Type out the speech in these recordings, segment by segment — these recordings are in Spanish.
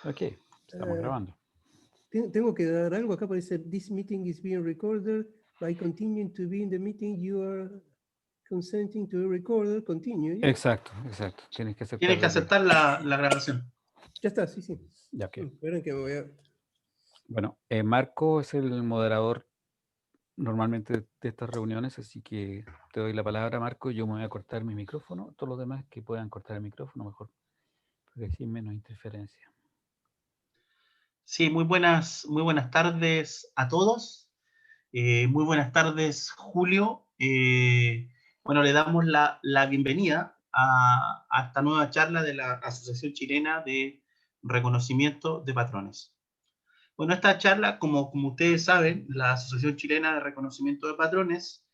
Ok, estamos Uh, grabando. Tengo que dar algo acá, parece, this meeting is being recorded. By continuing to be in the meeting, you are consenting to be recorded. Continue. Yeah. Exacto, exacto. Tienes que Tienes aceptar que de que... aceptar la grabación. Ya está, sí, sí. Ya que. Esperen que me voy a... Bueno, Marco es el moderador normalmente de estas reuniones, así que te doy la palabra, Marco. Yo me voy a cortar mi micrófono. Todos los demás que puedan cortar el micrófono mejor, porque así hay menos interferencia. Sí, muy buenas tardes a todos. Muy buenas tardes, Julio. Bueno, le damos la bienvenida a esta nueva charla de la Asociación Chilena de Reconocimiento de Patrones. Bueno, esta charla, como ustedes saben, la Asociación Chilena de Reconocimiento de Patrones,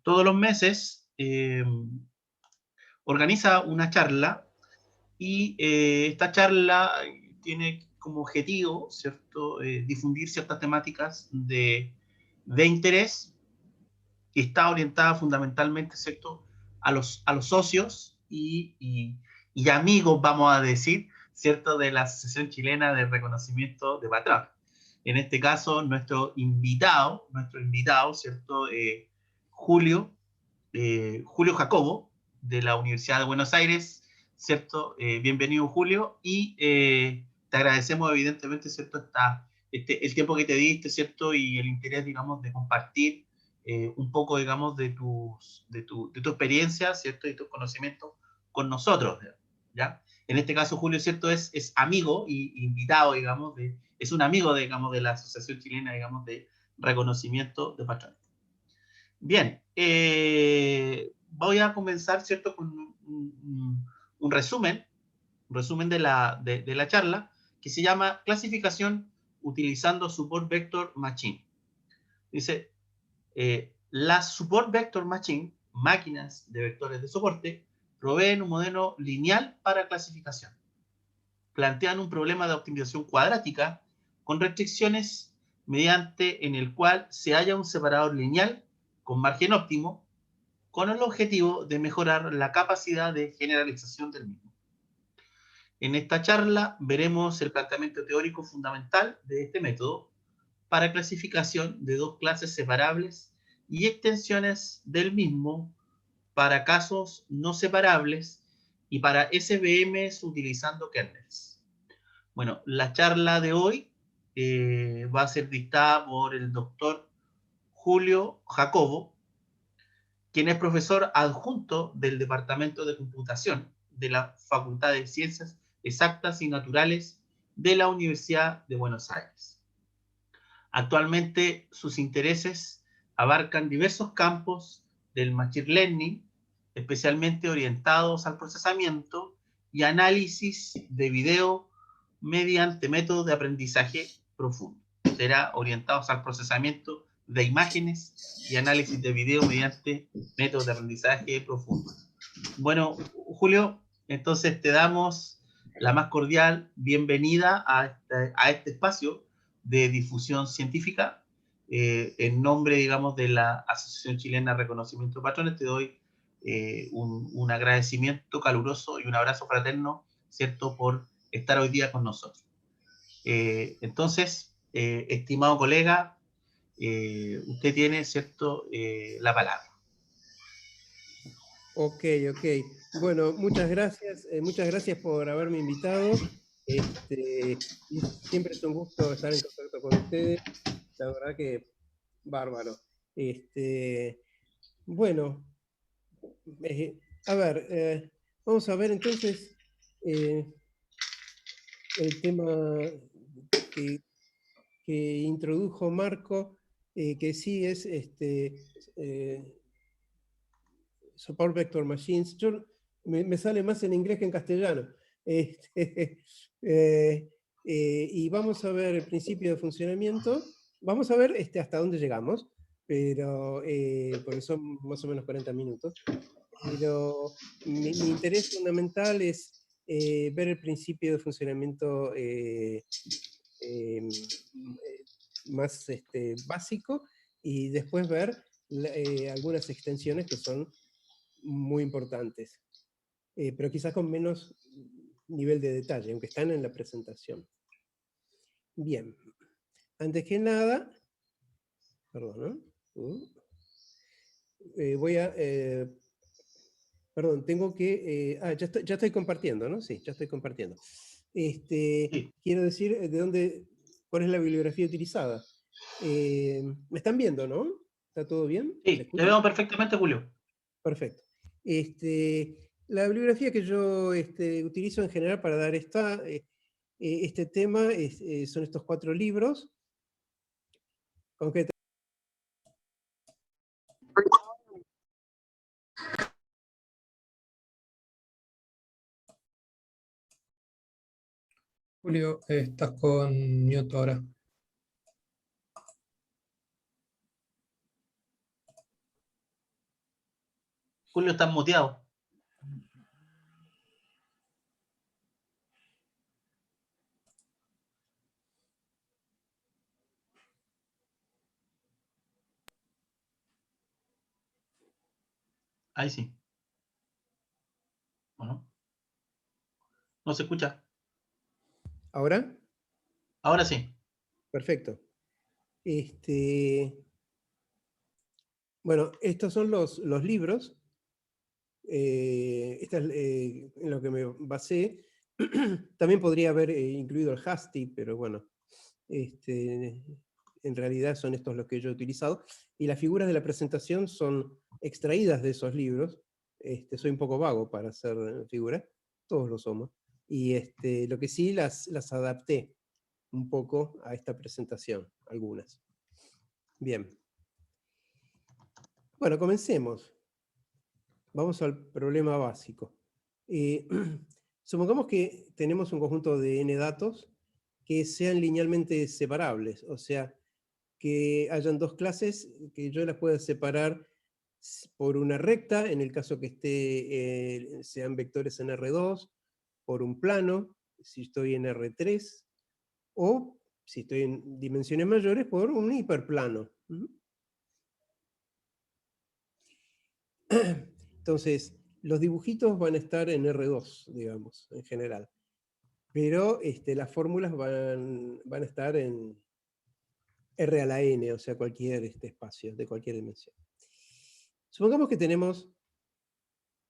todos los meses organiza una charla y esta charla tiene como objetivo, ¿cierto?, difundir ciertas temáticas de interés que está orientada fundamentalmente, ¿cierto?, a los socios y amigos, vamos a decir, ¿cierto?, de la Asociación Chilena de Reconocimiento de Patrones. En este caso, nuestro invitado, ¿cierto?, Julio Jacobo, de la Universidad de Buenos Aires, ¿cierto? Bienvenido, Julio, y te agradecemos evidentemente, ¿cierto?, el tiempo que te diste, ¿cierto?, y el interés, digamos, de compartir un poco, digamos, de tu experiencia, ¿cierto?, y tus conocimientos con nosotros, ¿ya? En este caso, Julio, ¿cierto?, es amigo y invitado, digamos, es un amigo, digamos, de la Asociación Chilena, digamos, de Reconocimiento de Patrones. Bien, voy a comenzar, ¿cierto?, con un resumen de la charla, que se llama Clasificación utilizando Support Vector Machine. Dice, las Support Vector Machine, máquinas de vectores de soporte, proveen un modelo lineal para clasificación. Plantean un problema de optimización cuadrática con restricciones mediante en el cual se halla un separador lineal con margen óptimo, con el objetivo de mejorar la capacidad de generalización del mismo. En esta charla veremos el planteamiento teórico fundamental de este método para clasificación de dos clases separables y extensiones del mismo para casos no separables y para SVMs utilizando kernels. Bueno, la charla de hoy va a ser dictada por el doctor Julio Jacobo, quien es profesor adjunto del Departamento de Computación de la Facultad de Ciencias Exactas y Naturales de la Universidad de Buenos Aires. Actualmente sus intereses abarcan diversos campos del Machine Learning, especialmente orientados al procesamiento y análisis de video mediante métodos de aprendizaje profundo. Será orientados al procesamiento de imágenes y análisis de video mediante métodos de aprendizaje profundo. Bueno, Julio, entonces te damos la más cordial bienvenida a este espacio de difusión científica. En nombre, digamos, de la Asociación Chilena de Reconocimiento de Patrones, te doy un agradecimiento caluroso y un abrazo fraterno, ¿cierto?, por estar hoy día con nosotros. Entonces, estimado colega, usted tiene, ¿cierto?, la palabra. Ok. Bueno, muchas gracias por haberme invitado. Siempre es un gusto estar en contacto con ustedes. La verdad que bárbaro. Bueno, a ver, vamos a ver entonces el tema que introdujo Marco, que sí es Support Vector Machines. Me sale más en inglés que en castellano. Y vamos a ver el principio de funcionamiento. Vamos a ver hasta dónde llegamos, pero porque son más o menos 40 minutos. Pero mi interés fundamental es ver el principio de funcionamiento más básico, y después ver algunas extensiones que son muy importantes, pero quizás con menos nivel de detalle, aunque están en la presentación. Bien, antes que nada, perdón, ¿no? Voy a... perdón, tengo que... ya estoy compartiendo, ¿no? Sí, ya estoy compartiendo. Sí, Quiero decir cuál es la bibliografía utilizada. ¿Me están viendo, no? ¿Está todo bien? ¿Me sí, te escuchan? veo perfectamente, Julio. Perfecto. La bibliografía que yo utilizo en general para dar este tema son estos 4 libros. Julio, estás con mute ahora. Julio, estás muteado. Ahí sí. Bueno, no se escucha. ¿Ahora? Ahora sí. Perfecto. Bueno, estos son los libros. Esta es en lo que me basé. También podría haber incluido el Hasty, pero bueno, en realidad son estos los que yo he utilizado. Y las figuras de la presentación son extraídas de esos libros. Soy un poco vago para hacer figuras, todos lo somos. Y lo que sí las adapté un poco a esta presentación, algunas. Bien. Bueno, comencemos. Vamos al problema básico. Supongamos que tenemos un conjunto de n datos que sean linealmente separables, o sea, que hayan 2 clases que yo las pueda separar por una recta, en el caso que sean vectores en R2, por un plano, si estoy en R3, o si estoy en dimensiones mayores, por un hiperplano. Entonces, los dibujitos van a estar en R2, digamos, en general. Pero las fórmulas van a estar en R a la n, o sea, cualquier espacio, de cualquier dimensión. Supongamos que tenemos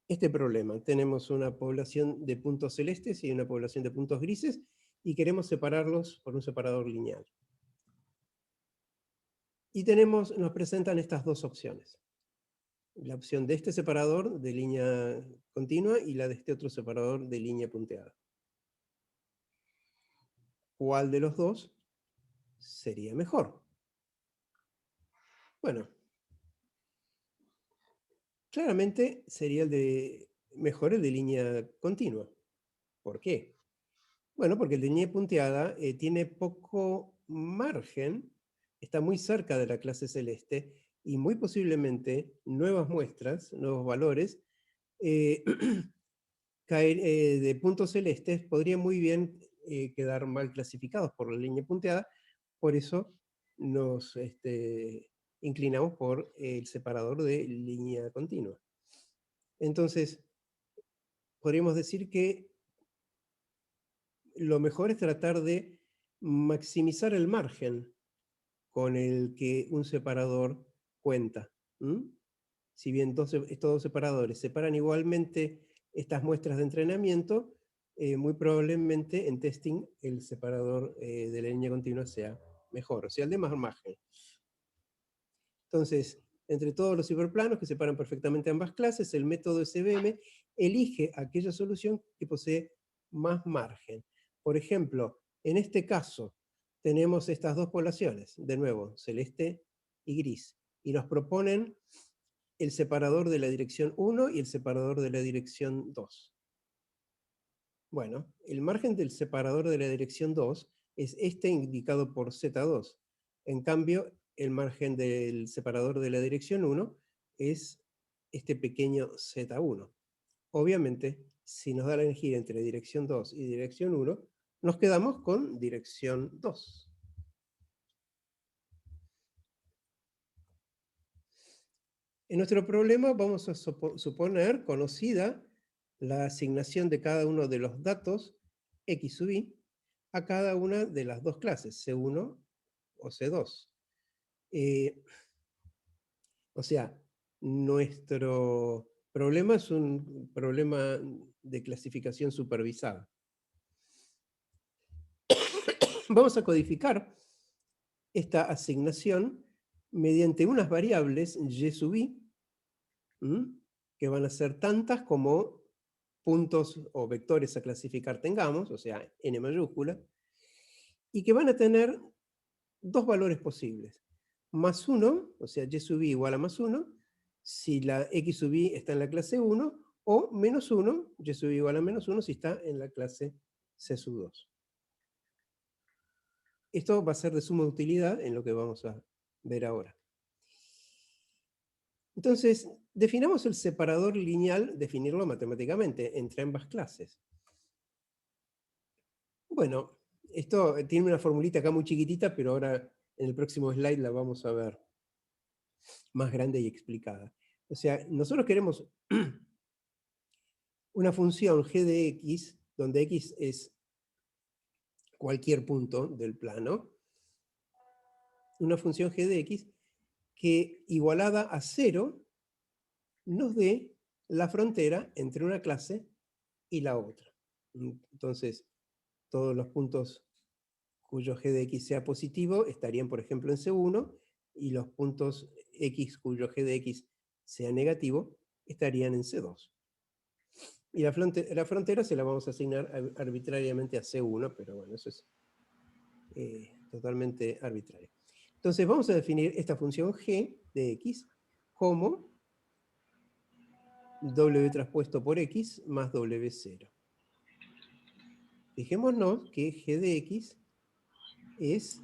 este problema. Tenemos una población de puntos celestes y una población de puntos grises, y queremos separarlos por un separador lineal. Y nos presentan estas 2 opciones. La opción de este separador de línea continua y la de este otro separador de línea punteada. ¿Cuál de los dos sería mejor? Bueno, claramente sería mejor el de línea continua. ¿Por qué? Bueno, porque el de línea punteada tiene poco margen, está muy cerca de la clase celeste, y muy posiblemente nuevas muestras, nuevos valores, de puntos celestes podrían muy bien quedar mal clasificados por la línea punteada. Por eso nos inclinamos por el separador de línea continua. Entonces, podríamos decir que lo mejor es tratar de maximizar el margen con el que un separador cuenta. Si bien estos 2 separadores separan igualmente estas muestras de entrenamiento, muy probablemente en testing el separador de la línea continua sea mejor, o sea, el de más margen. Entonces, entre todos los hiperplanos que separan perfectamente ambas clases, el método SVM elige aquella solución que posee más margen. Por ejemplo, en este caso, tenemos estas 2 poblaciones, de nuevo, celeste y gris, y nos proponen el separador de la dirección 1 y el separador de la dirección 2. Bueno, el margen del separador de la dirección 2 es este indicado por Z2. En cambio, el margen del separador de la dirección 1 es este pequeño Z1. Obviamente, si nos da la elegir entre dirección 2 y dirección 1, nos quedamos con dirección 2. En nuestro problema vamos a suponer conocida la asignación de cada uno de los datos X sub I a cada una de las dos clases, C1 o C2. O sea, nuestro problema es un problema de clasificación supervisada. Vamos a codificar esta asignación mediante unas variables Y sub I, que van a ser tantas como puntos o vectores a clasificar tengamos, o sea, n mayúscula, y que van a tener dos valores posibles. Más 1, o sea, Y sub I igual a más 1, si la X sub I está en la clase 1, o menos 1, Y sub I igual a menos 1, si está en la clase C sub 2. Esto va a ser de suma utilidad en lo que vamos a ver ahora. Entonces, definamos el separador lineal, definirlo matemáticamente, entre ambas clases. Bueno, esto tiene una formulita acá muy chiquitita, pero ahora en el próximo slide la vamos a ver más grande y explicada. O sea, nosotros queremos una función g de x, donde x es cualquier punto del plano, una función g de x que igualada a 0 nos dé la frontera entre una clase y la otra. Entonces, todos los puntos cuyo g de x sea positivo estarían, por ejemplo, en C1, y los puntos x cuyo g de x sea negativo estarían en C2. Y la frontera se la vamos a asignar arbitrariamente a C1, pero bueno, eso es totalmente arbitrario. Entonces vamos a definir esta función g de x como w traspuesto por x más w0. Fijémonos que g de x es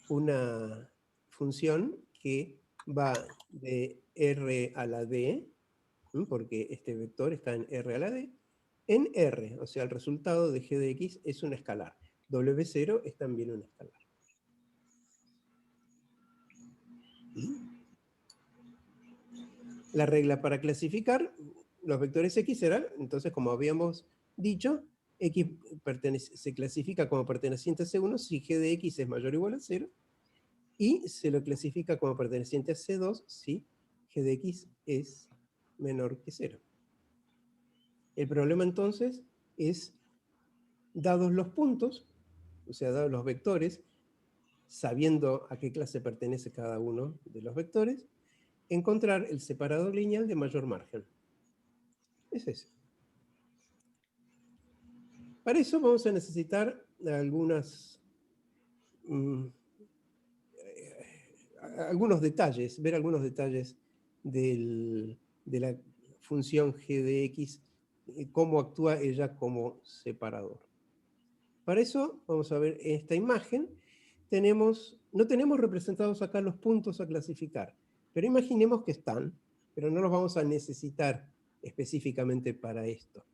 una función que va de r a la d, porque este vector está en r a la d, en R, o sea, el resultado de g de x es un escalar. W0 es también un escalar. La regla para clasificar los vectores x será, entonces, como habíamos dicho, x se clasifica como perteneciente a C1 si g de x es mayor o igual a 0, y se lo clasifica como perteneciente a C2 si g de x es menor que 0. El problema entonces es, dados los puntos, o sea, dados los vectores, sabiendo a qué clase pertenece cada uno de los vectores, encontrar el separador lineal de mayor margen. Es ese. Para eso vamos a necesitar algunos detalles, ver algunos detalles de la función g de x, cómo actúa ella como separador. Para eso vamos a ver esta imagen. No tenemos representados acá los puntos a clasificar, pero imaginemos que están, pero no los vamos a necesitar específicamente para esto.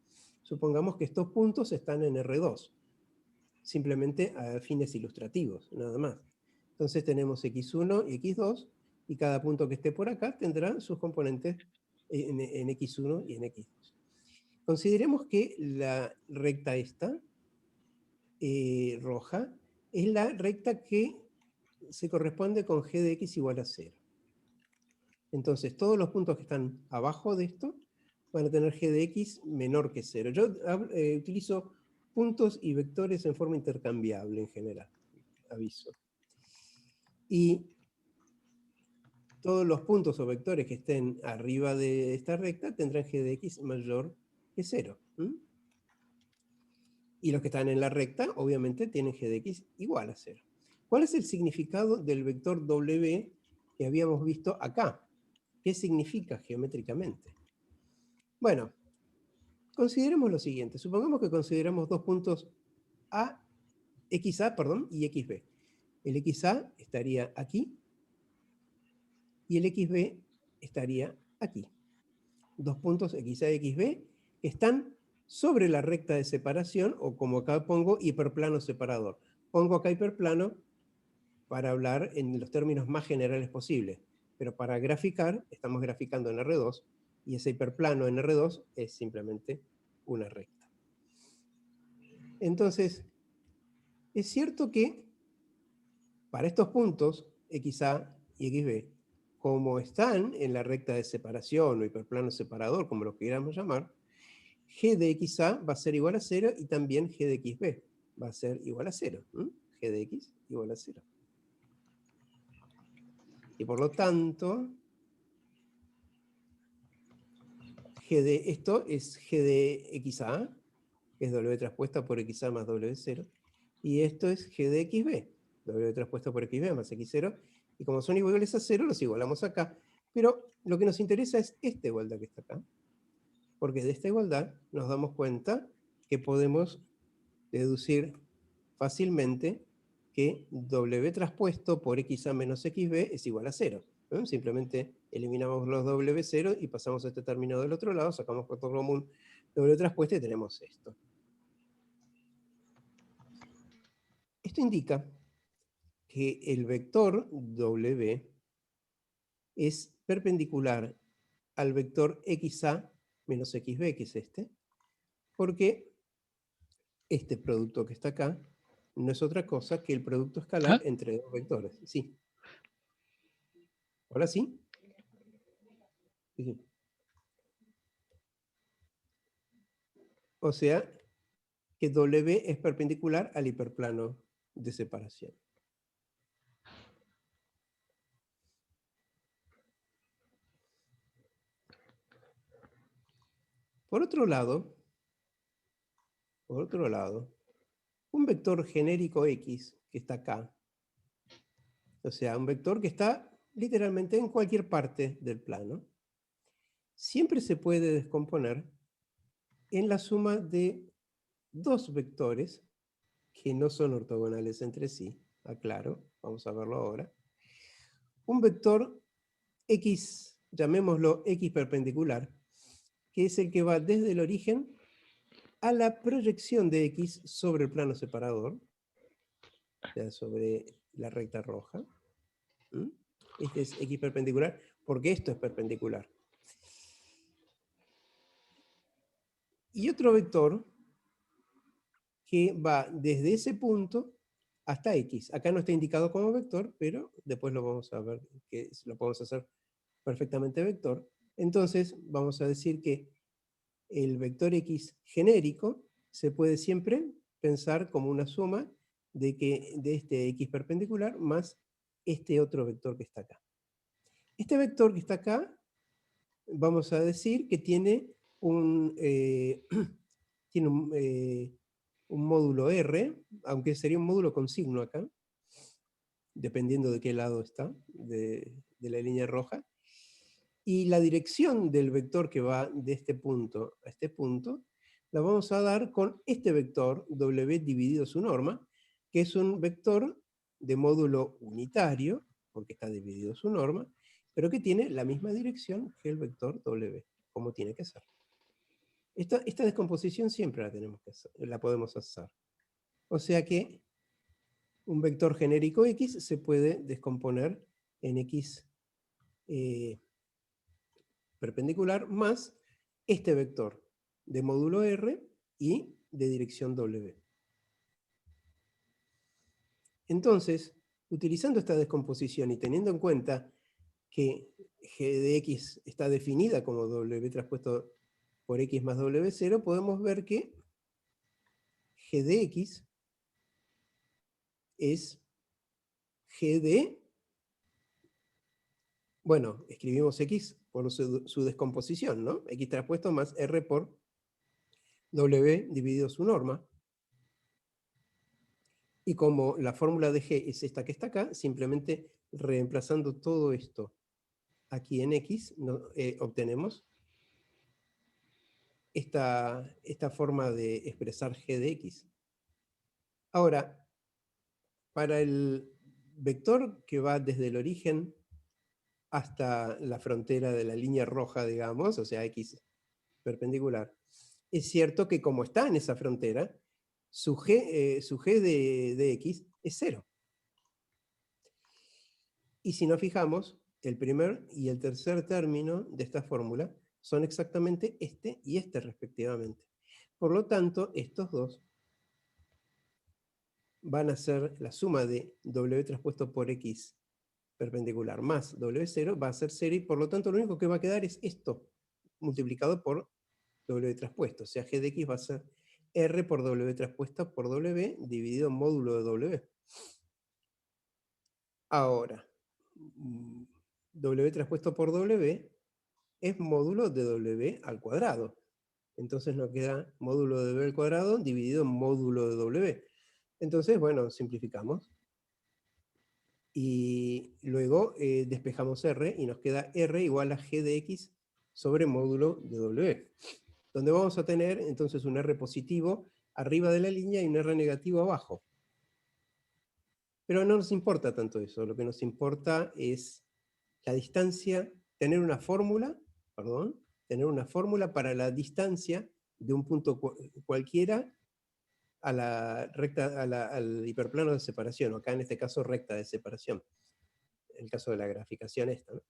Supongamos que estos puntos están en R2, simplemente a fines ilustrativos, nada más. Entonces tenemos x1 y x2, y cada punto que esté por acá tendrá sus componentes en x1 y en x2. Consideremos que la recta esta, roja, es la recta que se corresponde con g de x igual a 0. Entonces, todos los puntos que están abajo de esto van a tener g de x menor que 0. Yo utilizo puntos y vectores en forma intercambiable en general, aviso. Y todos los puntos o vectores que estén arriba de esta recta tendrán g de x mayor que 0. Y los que están en la recta, obviamente, tienen g de x igual a 0. ¿Cuál es el significado del vector w que habíamos visto acá? ¿Qué significa geométricamente? Bueno, consideremos lo siguiente. Supongamos que consideramos dos puntos xA y xB. El xA estaría aquí y el xB estaría aquí. Dos puntos xA y xB que están sobre la recta de separación, o como acá pongo, hiperplano separador. Pongo acá hiperplano para hablar en los términos más generales posibles, pero para graficar, estamos graficando en R2, y ese hiperplano en R2 es simplemente una recta. Entonces, es cierto que para estos puntos, XA y XB, como están en la recta de separación o hiperplano separador, como lo queramos llamar, G de XA va a ser igual a 0 y también G de XB va a ser igual a 0. G de X igual a 0. Y por lo tanto, G de esto es G de XA, que es W traspuesta por XA más W0, y esto es G de XB, W traspuesta por XB más X0, y como son iguales a 0, los igualamos acá, pero lo que nos interesa es esta igualdad que está acá, porque de esta igualdad nos damos cuenta que podemos deducir fácilmente que W traspuesto por XA menos XB es igual a 0. Simplemente eliminamos los W0 y pasamos a este término del otro lado, sacamos factor común W traspuesto y tenemos esto. Esto indica que el vector W es perpendicular al vector XA menos XB, que es este, porque este producto que está acá no es otra cosa que el producto escalar entre dos vectores. Sí. ¿Ahora sí? Sí. O sea, que W es perpendicular al hiperplano de separación. Por otro lado, un vector genérico X que está acá, o sea, un vector que está literalmente en cualquier parte del plano, siempre se puede descomponer en la suma de dos vectores que no son ortogonales entre sí, aclaro, vamos a verlo ahora. Un vector X, llamémoslo X perpendicular, que es el que va desde el origen a la proyección de X sobre el plano separador, o sea, sobre la recta roja. Este es X perpendicular, porque esto es perpendicular. Y otro vector que va desde ese punto hasta X. Acá no está indicado como vector, pero después lo vamos a ver, que lo podemos hacer perfectamente vector. Entonces vamos a decir que el vector X genérico se puede siempre pensar como una suma de este X perpendicular más este otro vector que está acá. Este vector que está acá, vamos a decir que tiene un módulo R, aunque sería un módulo con signo acá, dependiendo de qué lado está, de la línea roja. Y la dirección del vector que va de este punto a este punto, la vamos a dar con este vector W dividido su norma, que es un vector de módulo unitario, porque está dividido su norma, pero que tiene la misma dirección que el vector W, como tiene que ser. Esta descomposición siempre la podemos hacer. O sea que un vector genérico X se puede descomponer en X perpendicular más este vector de módulo R y de dirección W. Entonces, utilizando esta descomposición y teniendo en cuenta que G de X está definida como W traspuesto por X más W0, podemos ver que G de X es G de, bueno, escribimos X por su descomposición, ¿no? X traspuesto más R por W dividido su norma. Y como la fórmula de G es esta que está acá, simplemente reemplazando todo esto aquí en X, obtenemos esta forma de expresar G de X. Ahora, para el vector que va desde el origen hasta la frontera de la línea roja, digamos, o sea, X perpendicular, es cierto que como está en esa frontera, su G de X es 0. Y si nos fijamos, el primer y el tercer término de esta fórmula son exactamente este y este respectivamente. Por lo tanto, estos dos van a ser la suma de W traspuesto por X perpendicular más W0 va a ser 0, y por lo tanto lo único que va a quedar es esto, multiplicado por W traspuesto. O sea, G de X va a ser R por W traspuesta por W dividido en módulo de W. Ahora, W traspuesto por W es módulo de W al cuadrado. Entonces nos queda módulo de W al cuadrado dividido en módulo de W. Entonces, bueno, simplificamos. Y luego despejamos R y nos queda R igual a G de X sobre módulo de W. Donde vamos a tener entonces un R positivo arriba de la línea y un R negativo abajo. Pero no nos importa tanto eso, lo que nos importa es la distancia, tener una fórmula para la distancia de un punto cualquiera a la recta, al hiperplano de separación, o acá en este caso recta de separación, en el caso de la graficación esta, ¿no?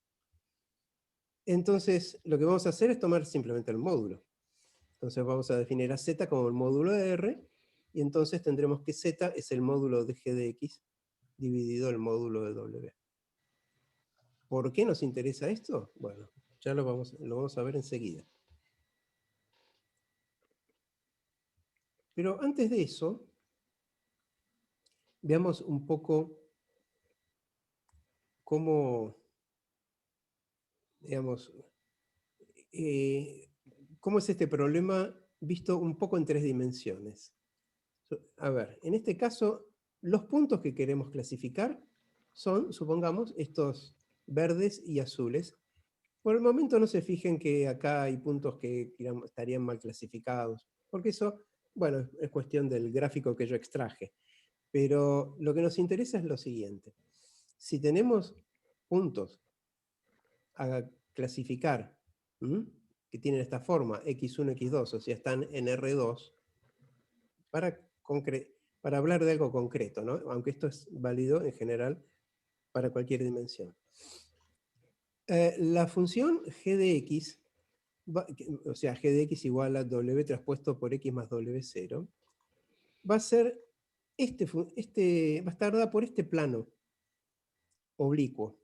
Entonces, lo que vamos a hacer es tomar simplemente el módulo. Entonces vamos a definir a z como el módulo de R, y entonces tendremos que z es el módulo de G de X dividido el módulo de W. ¿Por qué nos interesa esto? Bueno, ya lo vamos a ver enseguida. Pero antes de eso, veamos un poco cómo, digamos, cómo es este problema visto un poco en 3 dimensiones. A ver, en este caso, los puntos que queremos clasificar son, supongamos, estos verdes y azules. Por el momento no se fijen que acá hay puntos que estarían mal clasificados, porque eso, bueno, es cuestión del gráfico que yo extraje. Pero lo que nos interesa es lo siguiente. Si tenemos puntos a clasificar, que tienen esta forma, x1, x2, o sea, están en R2, para hablar de algo concreto, ¿no? Aunque esto es válido en general para cualquier dimensión. La función g de x, o sea, g de x igual a w traspuesto por x más w0, va a ser va a estar dada por este plano oblicuo.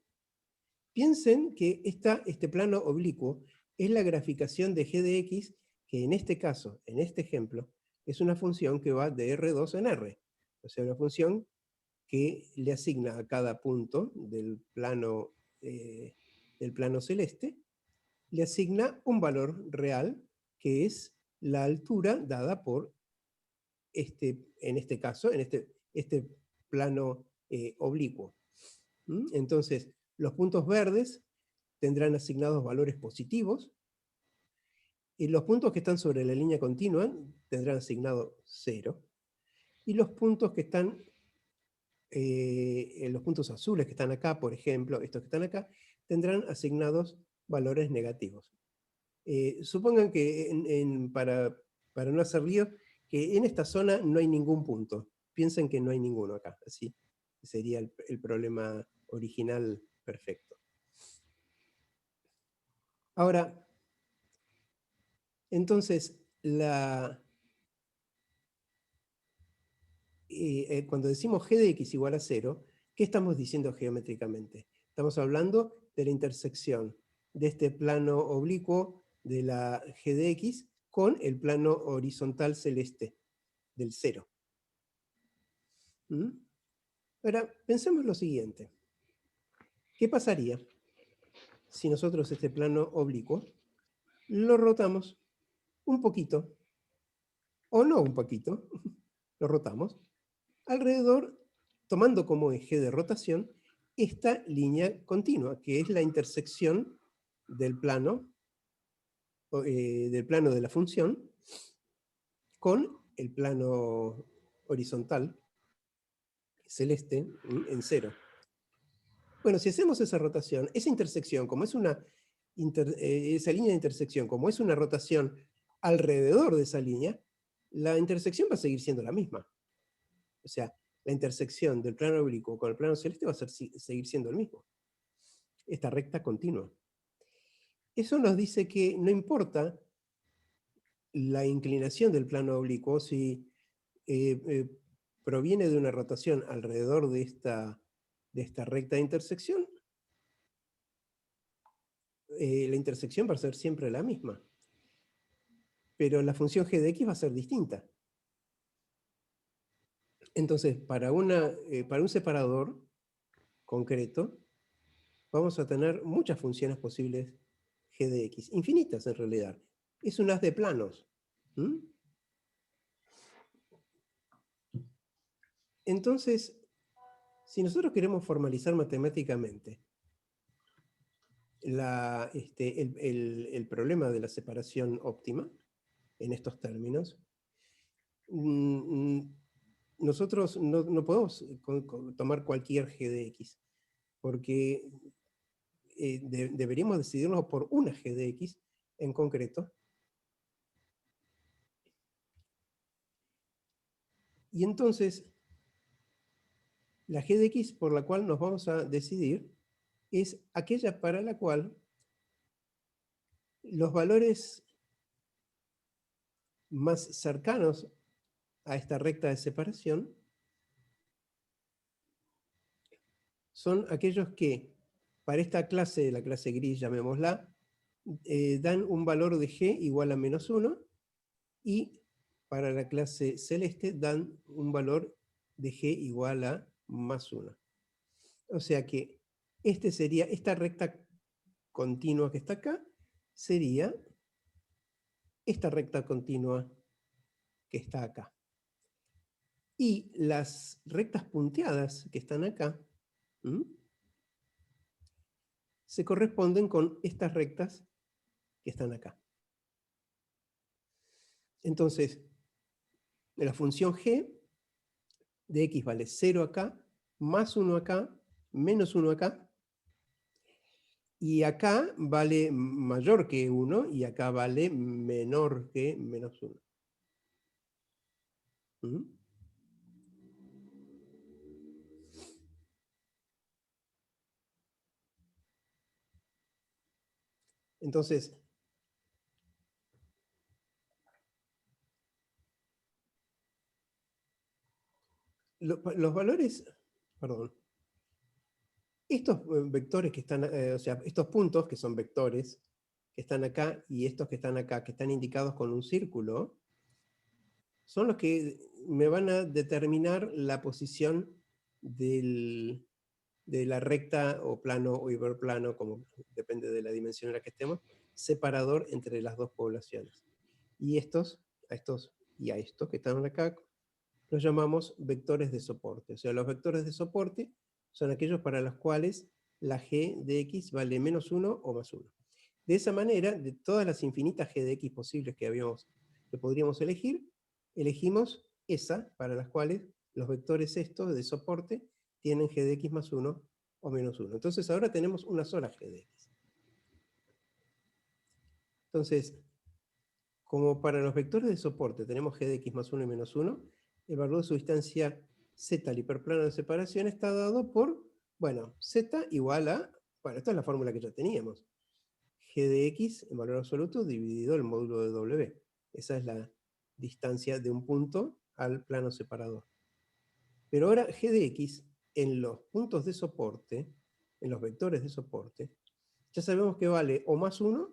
Piensen que este plano oblicuo es la graficación de g de x, que en este caso, en este ejemplo, es una función que va de R2 en R. O sea, una función que le asigna a cada punto del plano celeste, le asigna un valor real, que es la altura dada por en este caso, en este plano oblicuo. Entonces, los puntos verdes tendrán asignados valores positivos, y los puntos que están sobre la línea continua tendrán asignado 0, y los puntos que están, los puntos azules que están acá, por ejemplo, estos que están acá, tendrán asignados valores negativos. Supongan que, para no hacer lío, que en esta zona no hay ningún punto. Piensen que no hay ninguno acá, así sería el problema original perfecto. Ahora, entonces, cuando decimos g de x igual a 0, ¿qué estamos diciendo geométricamente? Estamos hablando de la intersección de este plano oblicuo de la g de x con el plano horizontal celeste del 0. Ahora, pensemos lo siguiente. ¿Qué pasaría si nosotros este plano oblicuo lo rotamos un poquito, o no un poquito, lo rotamos, alrededor, tomando como eje de rotación esta línea continua, que es la intersección del plano de la función con el plano horizontal celeste en 0. Bueno, si hacemos esa rotación, esa intersección, como es esa línea de intersección, como es una rotación alrededor de esa línea, la intersección va a seguir siendo la misma. O sea, la intersección del plano oblicuo con el plano celeste va a seguir siendo el mismo. Esta recta continua. Eso nos dice que no importa la inclinación del plano oblicuo, si proviene de una rotación alrededor de esta recta de intersección, la intersección va a ser siempre la misma. Pero la función g de x va a ser distinta. Entonces, para un separador concreto, vamos a tener muchas funciones posibles g de x, infinitas en realidad. Es un haz de planos. ¿Mm? Entonces, si nosotros queremos formalizar matemáticamente el problema de la separación óptima, en estos términos, nosotros no podemos tomar cualquier g de x, porque deberíamos decidirnos por una g de x en concreto. Y entonces, la g de x por la cual nos vamos a decidir es aquella para la cual los valores más cercanos a esta recta de separación son aquellos que, para esta clase, la clase gris, llamémosla, dan un valor de g igual a -1, y para la clase celeste dan un valor de g igual a +1. O sea que esta recta continua que está acá sería esta recta continua que está acá. Y las rectas punteadas que están acá se corresponden con estas rectas que están acá. Entonces, la función g de x vale 0 acá, más 1 acá, menos 1 acá, y acá vale mayor que 1, y acá vale menor que -1. Entonces, los valores, perdón, estos vectores que están, o sea, estos puntos que son vectores, que están acá, y estos que están acá, que están indicados con un círculo, son los que me van a determinar la posición de la recta o plano o hiperplano, como depende de la dimensión en la que estemos, separador entre las dos poblaciones. Y a estos que están acá, los llamamos vectores de soporte. O sea, los vectores de soporte son aquellos para los cuales la g de x vale -1 o +1. De esa manera, de todas las infinitas g de x posibles que podríamos elegir, elegimos esa para las cuales los vectores estos de soporte tienen g de x +1 o -1. Entonces ahora tenemos una sola g de x. Entonces, como para los vectores de soporte tenemos g de x +1 y -1, el valor de su distancia z al hiperplano de separación está dado por, bueno, z igual a, bueno, esta es la fórmula que ya teníamos, g de x en valor absoluto dividido el módulo de w. Esa es la distancia de un punto al plano separador. Pero ahora g de x en los puntos de soporte, en los vectores de soporte, ya sabemos que vale o +1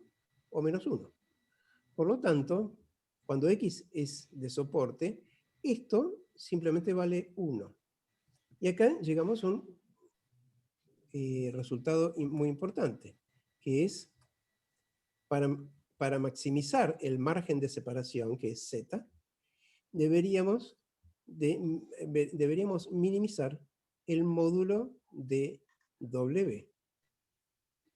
o -1. Por lo tanto, cuando x es de soporte, esto simplemente vale 1. Y acá llegamos a un resultado muy importante, que es, para maximizar el margen de separación, que es z, deberíamos minimizar el módulo de w.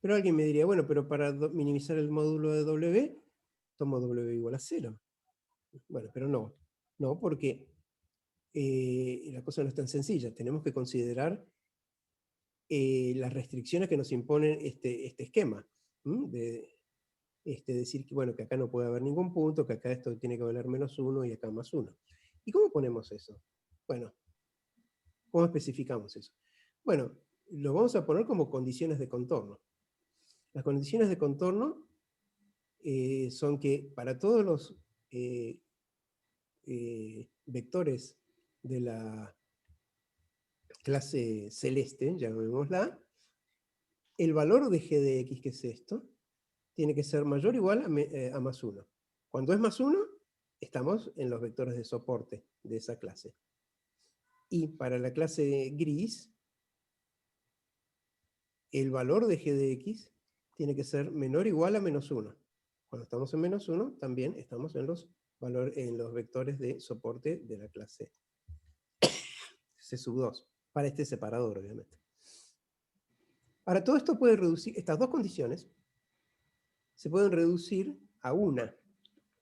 Pero alguien me diría, bueno, pero para minimizar el módulo de w, tomo w igual a 0. Bueno, pero no, porque la cosa no es tan sencilla. Tenemos que considerar las restricciones que nos imponen este esquema. Decir que, bueno, que acá no puede haber ningún punto, que acá esto tiene que valer -1 y acá +1. ¿Y cómo ponemos eso? Bueno, ¿cómo especificamos eso? Bueno, lo vamos a poner como condiciones de contorno. Las condiciones de contorno son que para todos los vectores de la clase celeste, llamémosla, el valor de g de x, que es esto, tiene que ser mayor o igual a más 1. Cuando es más 1, estamos en los vectores de soporte de esa clase. Y para la clase gris, el valor de g de x tiene que ser menor o igual a menos 1. Cuando estamos en menos 1, también estamos en los vectores de soporte de la clase C sub 2, para este separador, obviamente. Ahora, todo esto puede reducir, estas dos condiciones, se pueden reducir a una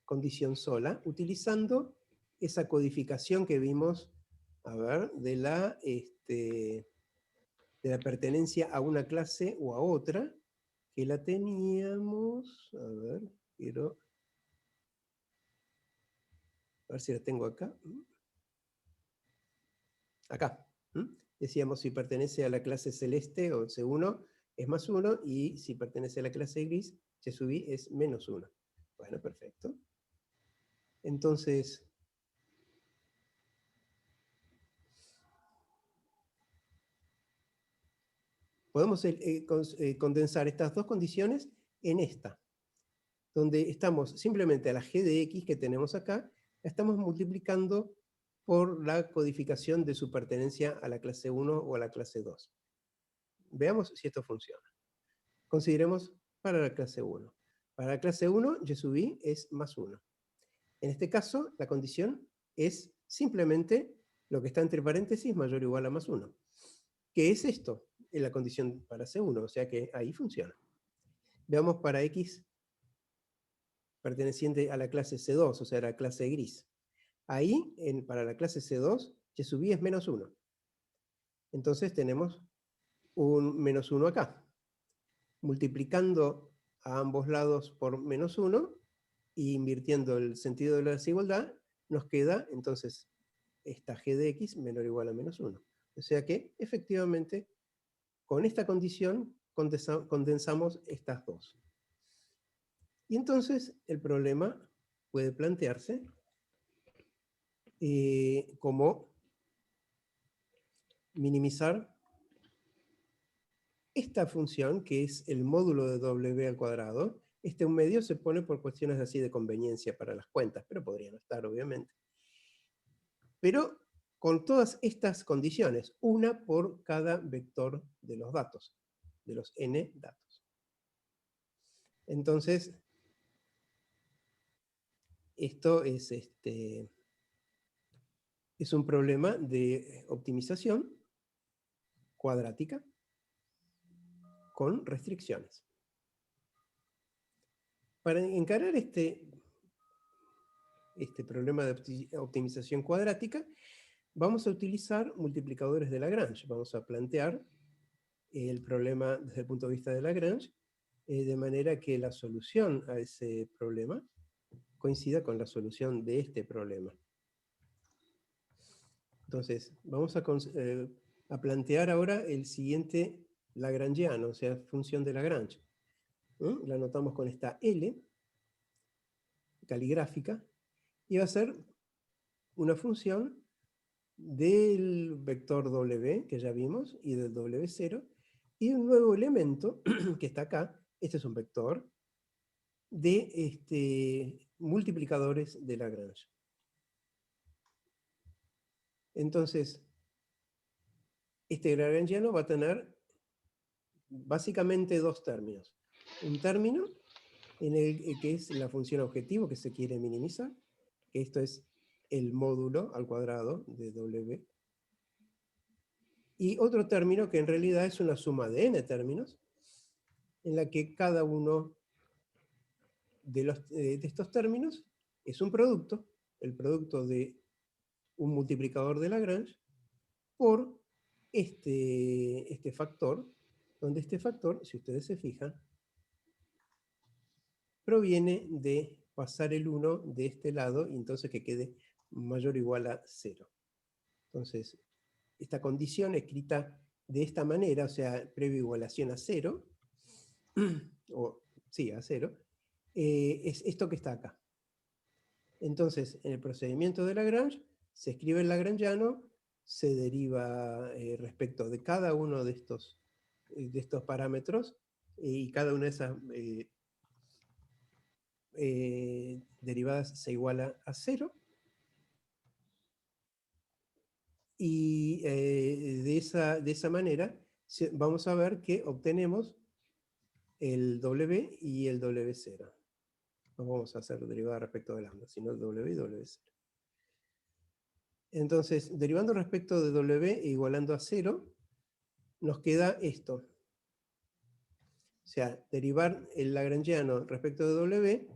condición sola, utilizando esa codificación que vimos, a ver, de la pertenencia a una clase o a otra, que la teníamos, a ver, quiero, a ver si la tengo acá. Acá. Decíamos si pertenece a la clase celeste o C1 es más 1, y si pertenece a la clase gris, C sub i es menos 1. Bueno, perfecto. Entonces, podemos condensar estas dos condiciones en esta, donde estamos simplemente a la g de x que tenemos acá, la estamos multiplicando por la codificación de su pertenencia a la clase 1 o a la clase 2. Veamos si esto funciona. Consideremos para la clase 1. Para la clase 1, y sub i es más 1. En este caso, la condición es simplemente lo que está entre paréntesis mayor o igual a más 1. ¿Qué es esto? Es la condición para C1, o sea que ahí funciona. Veamos para X perteneciente a la clase C2, o sea, a la clase gris. Ahí, para la clase C2, y sub i es menos 1. Entonces tenemos un menos 1 acá. Multiplicando a ambos lados por menos 1, e invirtiendo el sentido de la desigualdad, nos queda entonces esta g de x menor o igual a menos 1. O sea que, efectivamente, con esta condición condensamos estas dos. Y entonces el problema puede plantearse como minimizar esta función, que es el módulo de w al cuadrado. Este un medio se pone por cuestiones así de conveniencia para las cuentas, pero podría no estar, obviamente. Pero con todas estas condiciones, una por cada vector de los datos, de los n datos. Entonces, esto es un problema de optimización cuadrática con restricciones. Para encarar este problema de optimización cuadrática, vamos a utilizar multiplicadores de Lagrange. Vamos a plantear el problema desde el punto de vista de Lagrange, de manera que la solución a ese problema coincida con la solución de este problema. Entonces, vamos a plantear ahora el siguiente lagrangiano, o sea, función de Lagrange. La anotamos con esta L caligráfica, y va a ser una función del vector W, que ya vimos, y del W0, y un nuevo elemento, que está acá, este es un vector, de multiplicadores de Lagrange. Entonces, este lagrangiano va a tener básicamente dos términos. Un término en el que es la función objetivo que se quiere minimizar, que esto es el módulo al cuadrado de W. Y otro término que en realidad es una suma de n términos, en la que cada uno de estos términos es un producto, el producto de un multiplicador de Lagrange, por este factor, donde este factor, si ustedes se fijan, proviene de pasar el 1 de este lado, y entonces que quede mayor o igual a 0. Entonces, esta condición escrita de esta manera, o sea, previa igualación a 0, o sí, a 0, es esto que está acá. Entonces, en el procedimiento de Lagrange, se escribe el lagrangiano, se deriva respecto de cada uno de estos parámetros, y cada una de esas derivadas se iguala a 0. Y de esa manera vamos a ver que obtenemos el W y el W0. No vamos a hacer derivada respecto de lambda, sino el W y W0. Entonces, derivando respecto de W e igualando a 0, nos queda esto. O sea, derivar el lagrangiano respecto de W,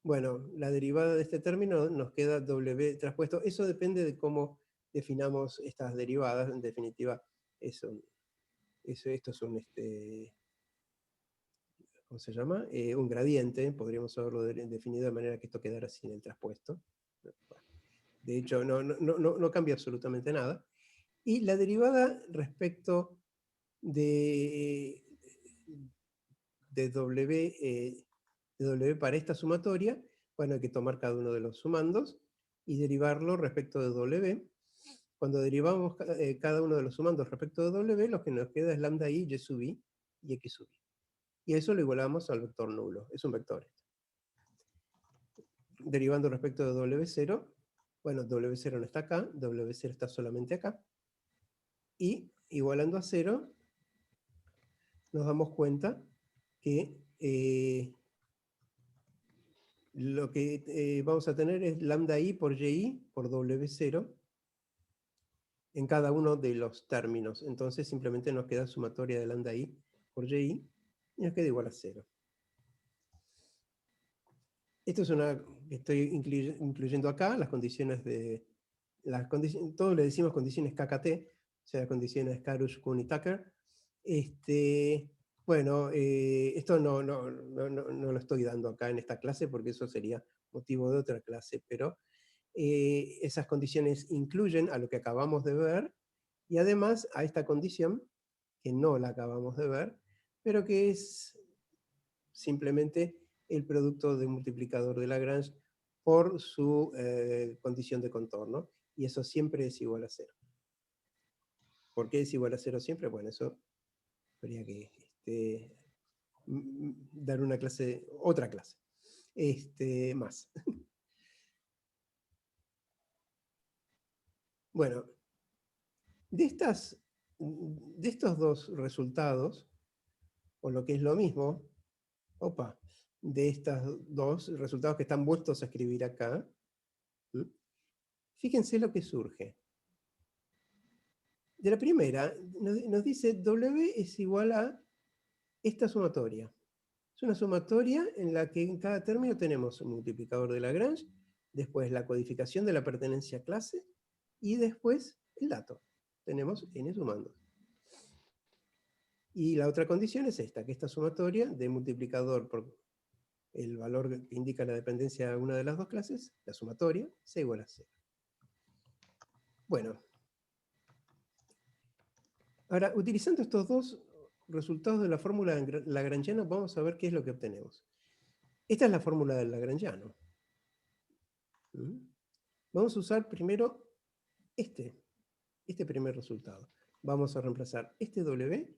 bueno, la derivada de este término nos queda W traspuesto. Eso depende de cómo definamos estas derivadas. En definitiva, esto es un, ¿cómo se llama? Un gradiente. Podríamos haberlo definido de manera que esto quedara sin el traspuesto. De hecho, no cambia absolutamente nada. Y la derivada respecto de W para esta sumatoria, bueno, hay que tomar cada uno de los sumandos y derivarlo respecto de W. Cuando derivamos cada uno de los sumandos respecto de W, lo que nos queda es lambda i, y sub i y x sub i. Y eso lo igualamos al vector nulo. Es un vector. Derivando respecto de W0, bueno, W0 no está acá, W0 está solamente acá. Y igualando a 0, nos damos cuenta que lo que vamos a tener es lambda i por yi por W0 en cada uno de los términos. Entonces simplemente nos queda sumatoria de lambda i por yi y nos queda igual a 0. Esto es estoy incluyendo acá las condiciones de... todos le decimos condiciones KKT, o sea, condiciones Karush, Kuhn y Tucker. Bueno, esto no lo estoy dando acá en esta clase porque eso sería motivo de otra clase, pero esas condiciones incluyen a lo que acabamos de ver y además a esta condición, que no la acabamos de ver, pero que es simplemente el producto de un multiplicador de Lagrange por su condición de contorno, y eso siempre es igual a 0. ¿Por qué es igual a 0 siempre? Bueno, eso habría que dar una clase, otra clase, más. Bueno, de estos dos resultados, o lo que es lo mismo, de estos dos resultados que están vueltos a escribir acá, fíjense lo que surge. De la primera, nos dice W es igual a esta sumatoria. Es una sumatoria en la que en cada término tenemos un multiplicador de Lagrange, después la codificación de la pertenencia a clase, y después el dato. Tenemos n sumandos. Y la otra condición es esta, que esta sumatoria de multiplicador por el valor que indica la dependencia de una de las dos clases, la sumatoria, sea igual a 0. Bueno. Ahora, utilizando estos dos resultados de la fórmula lagrangiana, vamos a ver qué es lo que obtenemos. Esta es la fórmula del lagrangiano. Vamos a usar primero este primer resultado. Vamos a reemplazar este W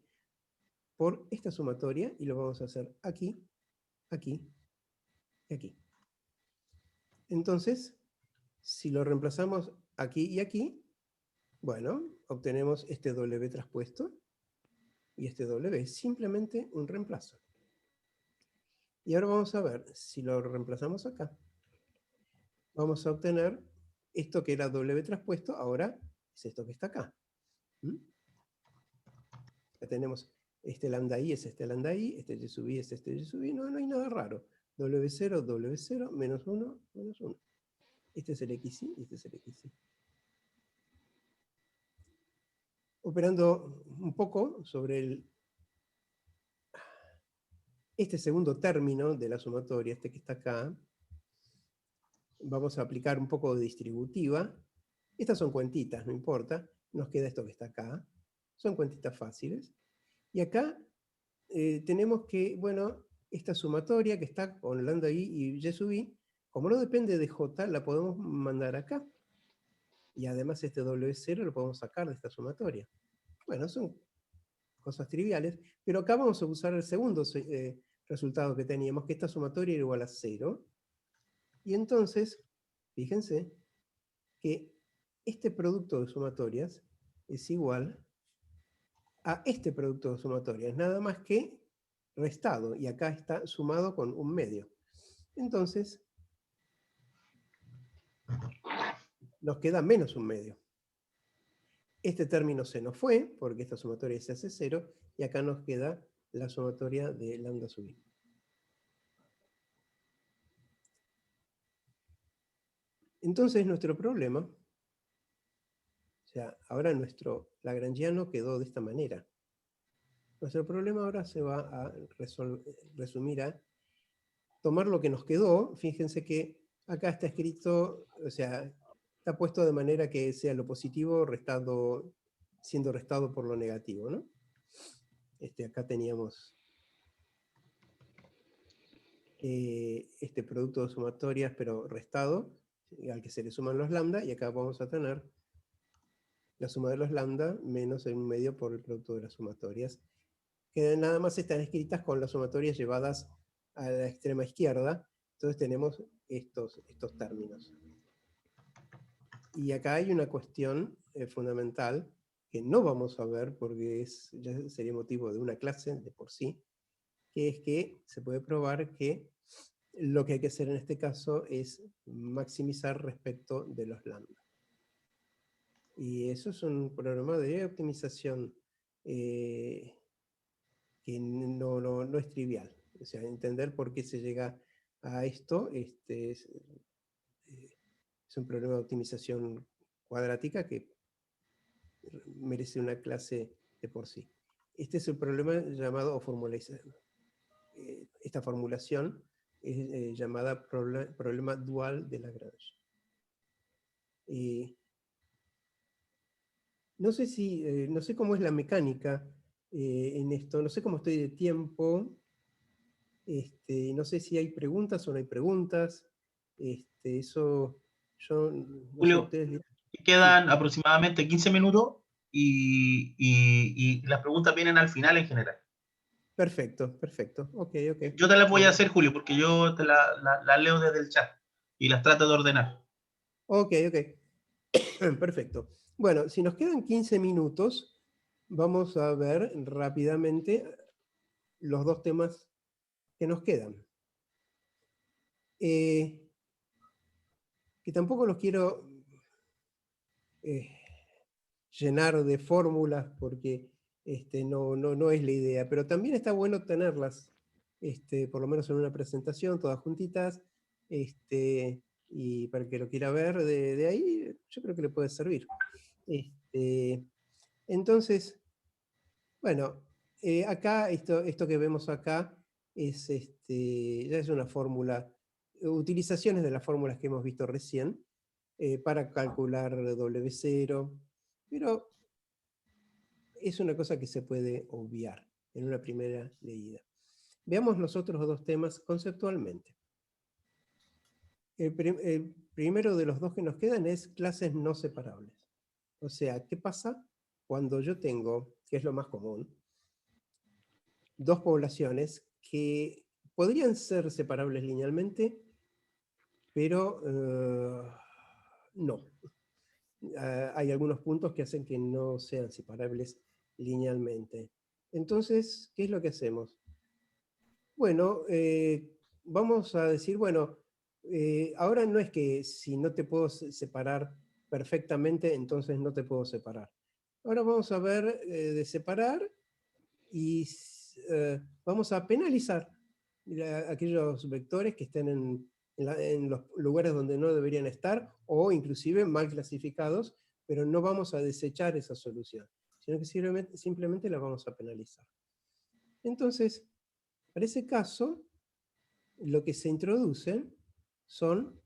por esta sumatoria y lo vamos a hacer aquí, aquí y aquí. Entonces, si lo reemplazamos aquí y aquí, bueno, obtenemos este W traspuesto y este W. Es simplemente un reemplazo. Y ahora vamos a ver, si lo reemplazamos acá, vamos a obtener esto que era W traspuesto, ahora es esto que está acá. Ya tenemos este lambda i es este lambda i, este y sub i es este y sub i, no hay nada raro. W0, W0, menos 1, menos 1. Este es el xi y este es el xi. Operando un poco sobre este segundo término de la sumatoria, este que está acá, vamos a aplicar un poco de distributiva. Estas son cuentitas, no importa. Nos queda esto que está acá. Son cuentitas fáciles. Y acá tenemos que, bueno, esta sumatoria que está con lambda i y y sub i, como no depende de j, la podemos mandar acá. Y además este W0 lo podemos sacar de esta sumatoria. Bueno, son cosas triviales, pero acá vamos a usar el segundo resultado que teníamos, que esta sumatoria era igual a 0. Y entonces, fíjense que este producto de sumatorias es igual a este producto de sumatorias, nada más que restado, y acá está sumado con un medio. Entonces, nos queda menos un medio. Este término se nos fue, porque esta sumatoria se hace 0, y acá nos queda la sumatoria de lambda sub i. Entonces nuestro problema, o sea, ahora nuestro lagrangiano quedó de esta manera. Nuestro problema ahora se va a resumir a tomar lo que nos quedó. Fíjense que acá está escrito, o sea, está puesto de manera que sea lo positivo siendo restado por lo negativo, ¿no? Acá teníamos este producto de sumatorias, pero restado, al que se le suman los lambda, y acá vamos a tener la suma de los lambda menos un medio por el producto de las sumatorias, que nada más están escritas con las sumatorias llevadas a la extrema izquierda. Entonces tenemos estos términos. Y acá hay una cuestión fundamental que no vamos a ver porque ya sería motivo de una clase de por sí, que es que se puede probar que lo que hay que hacer en este caso es maximizar respecto de los lambda. Y eso es un programa de optimización que no es trivial. O sea, entender por qué se llega a esto es un problema de optimización cuadrática que merece una clase de por sí. Este es el problema llamado, esta formulación es llamada problema dual de Lagrange. No sé cómo es la mecánica en esto, no sé cómo estoy de tiempo, no sé si hay preguntas o no hay preguntas, eso yo, no sé, Julio, ustedes dirán. quedan Sí, aproximadamente 15 minutos y las preguntas vienen al final en general. perfecto, perfecto, ok. Yo te las voy a Bueno, hacer, Julio, porque yo te las leo desde el chat y las trato de ordenar. ok, perfecto. Bueno, si nos quedan 15 minutos, vamos a ver rápidamente los dos temas que nos quedan. Que tampoco los quiero llenar de fórmulas porque no es la idea, pero también está bueno tenerlas, por lo menos en una presentación, todas juntitas, y para el que lo quiera ver de ahí, yo creo que le puede servir. Entonces, bueno, acá, esto que vemos acá, ya es una fórmula, utilizaciones de las fórmulas que hemos visto recién, para calcular W0, pero es una cosa que se puede obviar en una primera leída. Veamos los otros dos temas conceptualmente. El primero de los dos que nos quedan es clases no separables. O sea, ¿qué pasa cuando yo tengo, que es lo más común, dos poblaciones que podrían ser separables linealmente, pero no. Hay algunos puntos que hacen que no sean separables linealmente. Entonces, ¿qué es lo que hacemos? Bueno, vamos a decir, bueno, ahora no es que si no te puedo separar perfectamente, entonces no te puedo separar. Ahora vamos a ver de separar y vamos a penalizar aquellos vectores que estén en los lugares donde no deberían estar o inclusive mal clasificados, pero no vamos a desechar esa solución, sino que simplemente la vamos a penalizar. Entonces, para ese caso, lo que se introduce son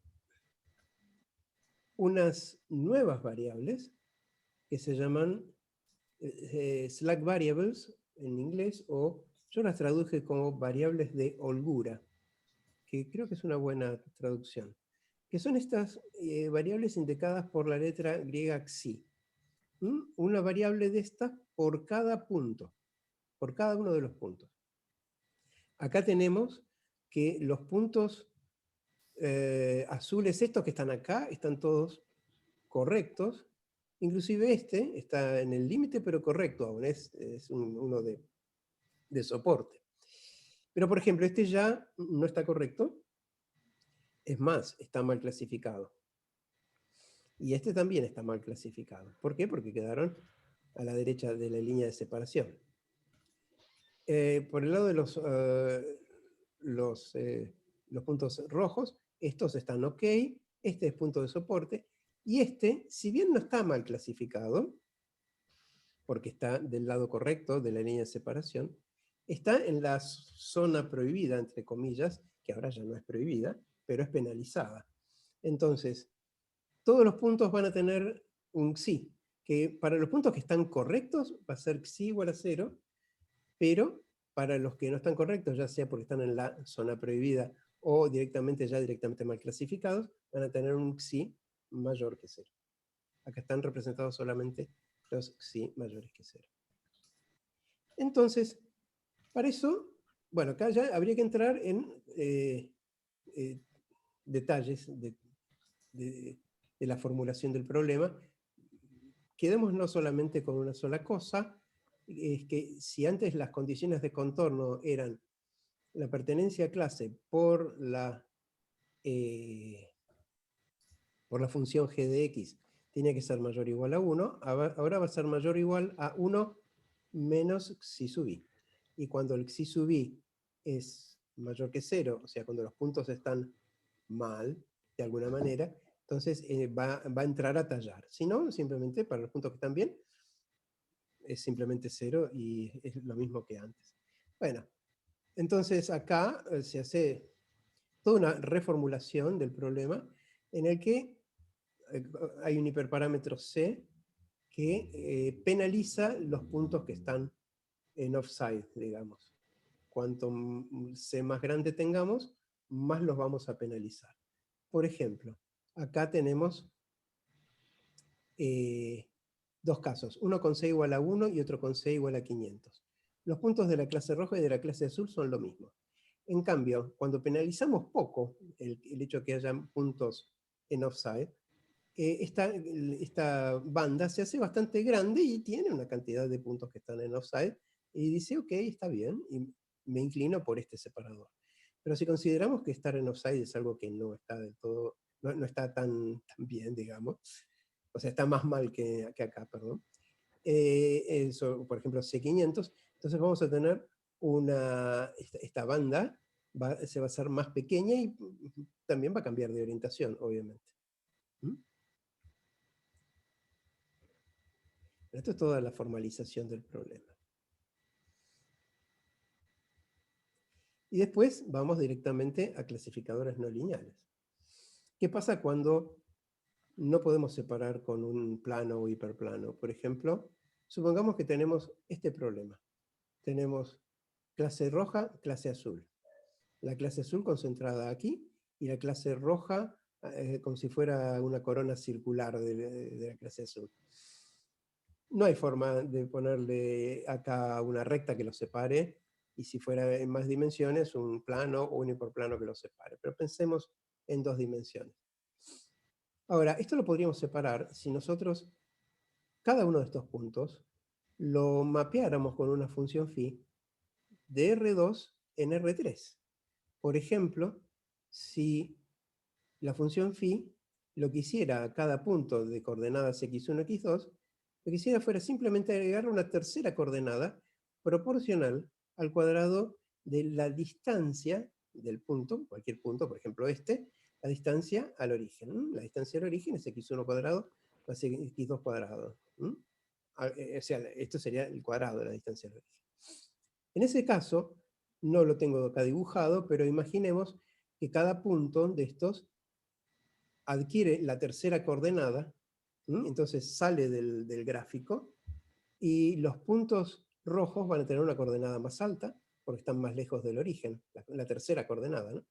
unas nuevas variables que se llaman slack variables en inglés o Yo las traduje como variables de holgura, que creo que es una buena traducción, que son estas variables indicadas por la letra griega xi. Una variable de estas por cada punto, por cada uno de los puntos. Acá tenemos que los puntos azules, estos que están acá, están todos correctos. Inclusive este está en el límite, pero correcto aún, es uno de soporte. Pero por ejemplo, este ya no está correcto. Es más, está mal clasificado. Y este también está mal clasificado. ¿Por qué? Porque quedaron a la derecha de la línea de separación. Por el lado de los puntos rojos, estos están ok, este es punto de soporte, y este, si bien no está mal clasificado, porque está del lado correcto de la línea de separación, está en la zona prohibida, entre comillas, que ahora ya no es prohibida, pero es penalizada. Entonces, todos los puntos van a tener un xi, que para los puntos que están correctos va a ser xi igual a 0, pero para los que no están correctos, ya sea porque están en la zona prohibida o directamente mal clasificados, van a tener un xi mayor que 0. Acá están representados solamente los xi mayores que 0. Entonces, para eso, bueno, acá ya habría que entrar en detalles de la formulación del problema. Quedemos no solamente con una sola cosa, es que si antes las condiciones de contorno eran la pertenencia a clase por la función g de x, tiene que ser mayor o igual a 1, ahora va a ser mayor o igual a 1 menos xi sub i. Y cuando el xi sub i es mayor que 0, o sea, cuando los puntos están mal, de alguna manera, entonces va a entrar a tallar. Si no, simplemente para los puntos que están bien, es simplemente 0 y es lo mismo que antes. Bueno, entonces acá se hace toda una reformulación del problema en el que hay un hiperparámetro C que penaliza los puntos que están en offside, digamos. Cuanto C más grande tengamos, más los vamos a penalizar. Por ejemplo, acá tenemos dos casos, uno con C igual a 1 y otro con C igual a 500. Los puntos de la clase roja y de la clase azul son lo mismo. En cambio, cuando penalizamos poco el hecho de que haya puntos en offside, esta banda se hace bastante grande y tiene una cantidad de puntos que están en offside, y dice, ok, está bien, y me inclino por este separador. Pero si consideramos que estar en offside es algo que no está del todo, no está tan bien, digamos, o sea, está más mal que acá, perdón. Eso, por ejemplo, C500, entonces vamos a tener esta banda se va a hacer más pequeña y también va a cambiar de orientación, obviamente. Esto es toda la formalización del problema. Y después vamos directamente a clasificadores no lineales. ¿Qué pasa cuando no podemos separar con un plano o hiperplano? Por ejemplo, supongamos que tenemos este problema. Tenemos clase roja, clase azul. La clase azul concentrada aquí y la clase roja como si fuera una corona circular de la clase azul. No hay forma de ponerle acá una recta que los separe, y si fuera en más dimensiones, un plano o un hiperplano que los separe. Pero pensemos en 2 dimensiones. Ahora, esto lo podríamos separar si nosotros, cada uno de estos puntos, lo mapeáramos con una función phi de R2 en R3. Por ejemplo, si la función phi lo que hiciera a cada punto de coordenadas x1, x2, lo que hiciera fuera simplemente agregar una tercera coordenada proporcional al cuadrado de la distancia del punto, cualquier punto, por ejemplo este, la distancia al origen. La distancia al origen es x1 cuadrado más x2 cuadrado. O sea, esto sería el cuadrado de la distancia al origen. En ese caso, no lo tengo acá dibujado, pero imaginemos que cada punto de estos adquiere la tercera coordenada, entonces sale del gráfico, y los puntos rojos van a tener una coordenada más alta, porque están más lejos del origen, la tercera coordenada, ¿no?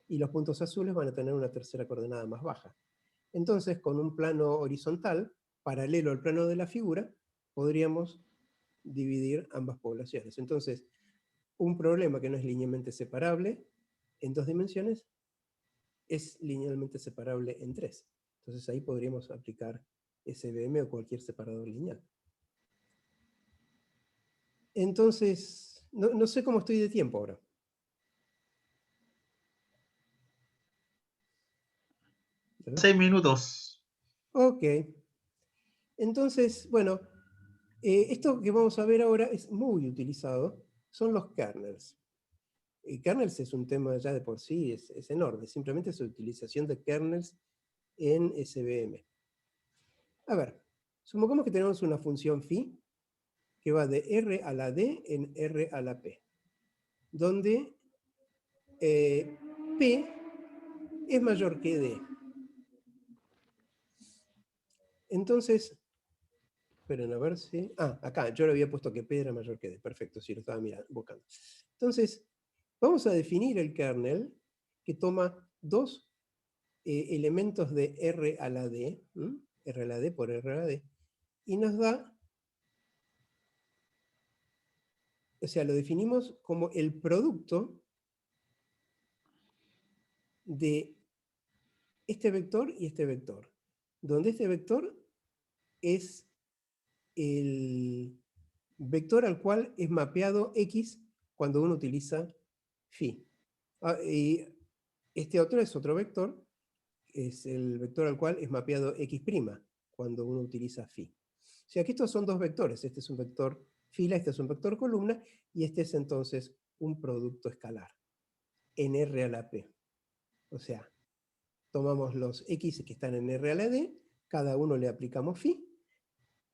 Y los puntos azules van a tener una tercera coordenada más baja. Entonces, con un plano horizontal, paralelo al plano de la figura, podríamos dividir ambas poblaciones. Entonces, un problema que no es linealmente separable en 2 dimensiones es linealmente separable en 3. Entonces ahí podríamos aplicar SVM o cualquier separador lineal. Entonces, no sé cómo estoy de tiempo ahora. ¿Verdad? 6 minutos. Ok. Entonces, bueno, esto que vamos a ver ahora es muy utilizado, son los kernels. Kernels es un tema ya de por sí, es enorme, simplemente es la utilización de kernels en SVM. A ver, supongamos que tenemos una función phi que va de R a la D en R a la P, donde P es mayor que D. Entonces, esperen a ver si... Ah, acá, yo le había puesto que P era mayor que D. Perfecto, sí, lo estaba buscando. Entonces, vamos a definir el kernel que toma 2 elementos de R a la D, R a la D por R a la D, y nos da... O sea, lo definimos como el producto de este vector y este vector, donde este vector es el vector al cual es mapeado X cuando uno utiliza phi. Y este otro es otro vector, es el vector al cual es mapeado X' cuando uno utiliza phi. O sea que estos son 2 vectores, este es un vector fila, este es un vector columna, y este es entonces un producto escalar, en R a la P. O sea, tomamos los X que están en R a la D, cada uno le aplicamos phi,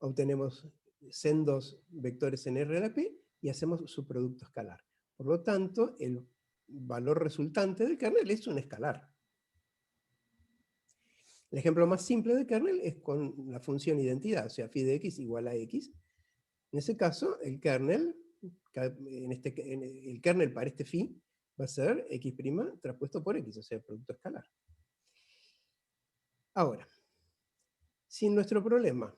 obtenemos sendos vectores en R a la P y hacemos su producto escalar. Por lo tanto, el valor resultante del kernel es un escalar. El ejemplo más simple de kernel es con la función identidad, o sea, phi de x igual a x. En ese caso, el kernel, el kernel para este phi va a ser x' traspuesto por x, o sea, el producto escalar. Ahora, si en nuestro problema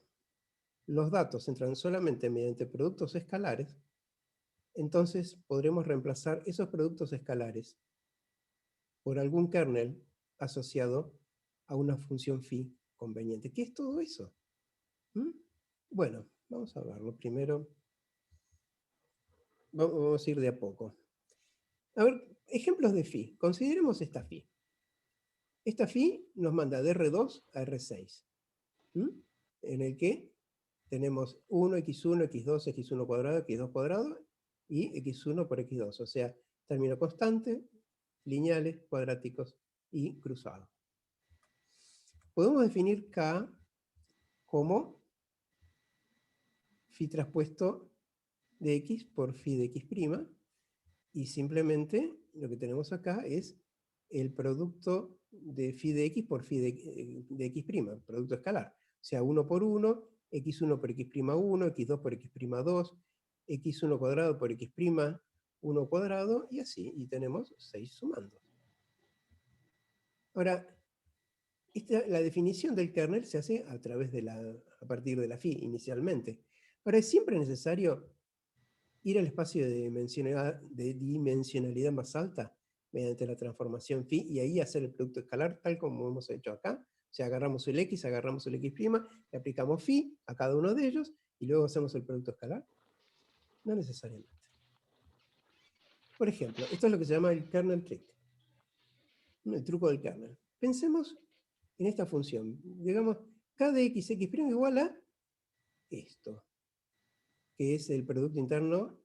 los datos entran solamente mediante productos escalares, entonces podremos reemplazar esos productos escalares por algún kernel asociado a una función phi conveniente. ¿Qué es todo eso? Bueno, vamos a verlo. Primero, vamos a ir de a poco. A ver, ejemplos de phi. Consideremos esta phi. Esta phi nos manda de R2 a R6, en el que tenemos 1, x1, x2, x1 cuadrado, x2 cuadrado, y x1 por x2, o sea, término constante, lineales, cuadráticos y cruzados. Podemos definir K como phi traspuesto de x por phi de x', y simplemente lo que tenemos acá es el producto de phi de x por phi de x', producto escalar. O sea, 1 por 1, x1 por x'1, x2 por x'2, x1 cuadrado por x'1 cuadrado, y así, y tenemos 6 sumandos. Ahora, la definición del kernel se hace a partir de la phi inicialmente. Ahora, es siempre necesario ir al espacio de dimensionalidad más alta mediante la transformación phi y ahí hacer el producto escalar tal como hemos hecho acá. O sea, agarramos el x, agarramos el x', le aplicamos phi a cada uno de ellos y luego hacemos el producto escalar. No necesariamente. Por ejemplo, esto es lo que se llama el kernel trick. El truco del kernel. Pensemos en esta función. Digamos, k de x igual a esto, que es el producto interno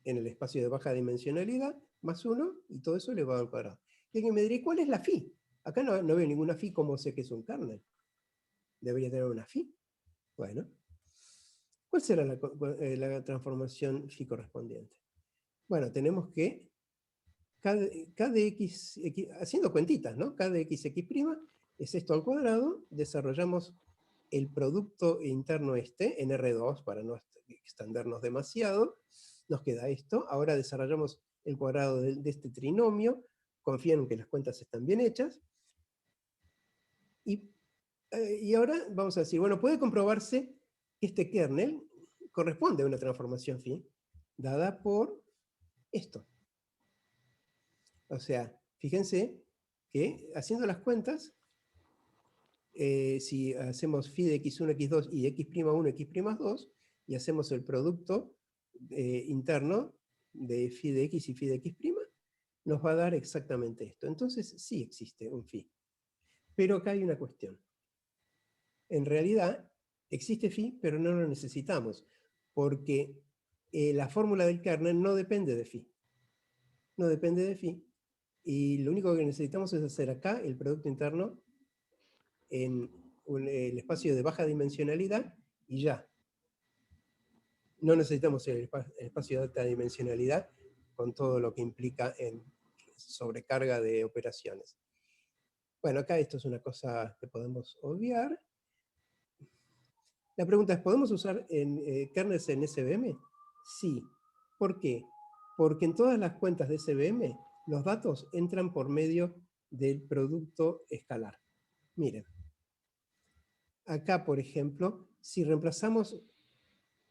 en el espacio de baja dimensionalidad, más 1, y todo eso elevado al cuadrado. Y alguien me dirá, ¿cuál es la phi? Acá no veo ninguna phi, ¿cómo sé que es un kernel? Debería tener una phi. Bueno, ¿cuál será la transformación phi correspondiente? Bueno, tenemos que k de x, haciendo cuentitas, ¿no? K de x es esto al cuadrado, desarrollamos el producto interno en R2 para no extendernos demasiado, nos queda esto, ahora desarrollamos el cuadrado de este trinomio, confían en que las cuentas están bien hechas, y ahora vamos a decir, bueno, puede comprobarse que este kernel corresponde a una transformación phi, dada por esto. O sea, fíjense que haciendo las cuentas, si hacemos phi de x1, x2 y x'1, x'2, y hacemos el producto interno de phi de x y phi de x', nos va a dar exactamente esto. Entonces sí existe un phi. Pero acá hay una cuestión. En realidad existe phi, pero no lo necesitamos, porque la fórmula del kernel no depende de phi. No depende de phi. Y lo único que necesitamos es hacer acá el producto interno en el espacio de baja dimensionalidad y ya. No necesitamos el espacio de alta dimensionalidad con todo lo que implica en sobrecarga de operaciones. Bueno, acá esto es una cosa que podemos obviar. La pregunta es, ¿podemos usar kernels en SVM? Sí. ¿Por qué? Porque en todas las cuentas de SVM los datos entran por medio del producto escalar. Miren. Acá, por ejemplo, si reemplazamos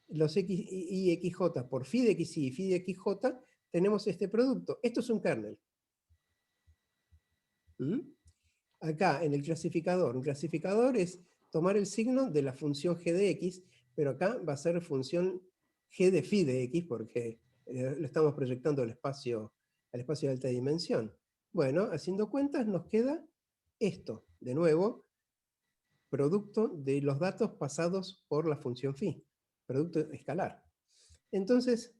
los x y xj por phi de xy y phi de xj, tenemos este producto. Esto es un kernel. Acá, en el clasificador, un clasificador es tomar el signo de la función g de x, pero acá va a ser función g de phi de x, porque lo estamos proyectando al espacio de alta dimensión. Bueno, haciendo cuentas nos queda esto, de nuevo, producto de los datos pasados por la función phi, producto escalar. Entonces,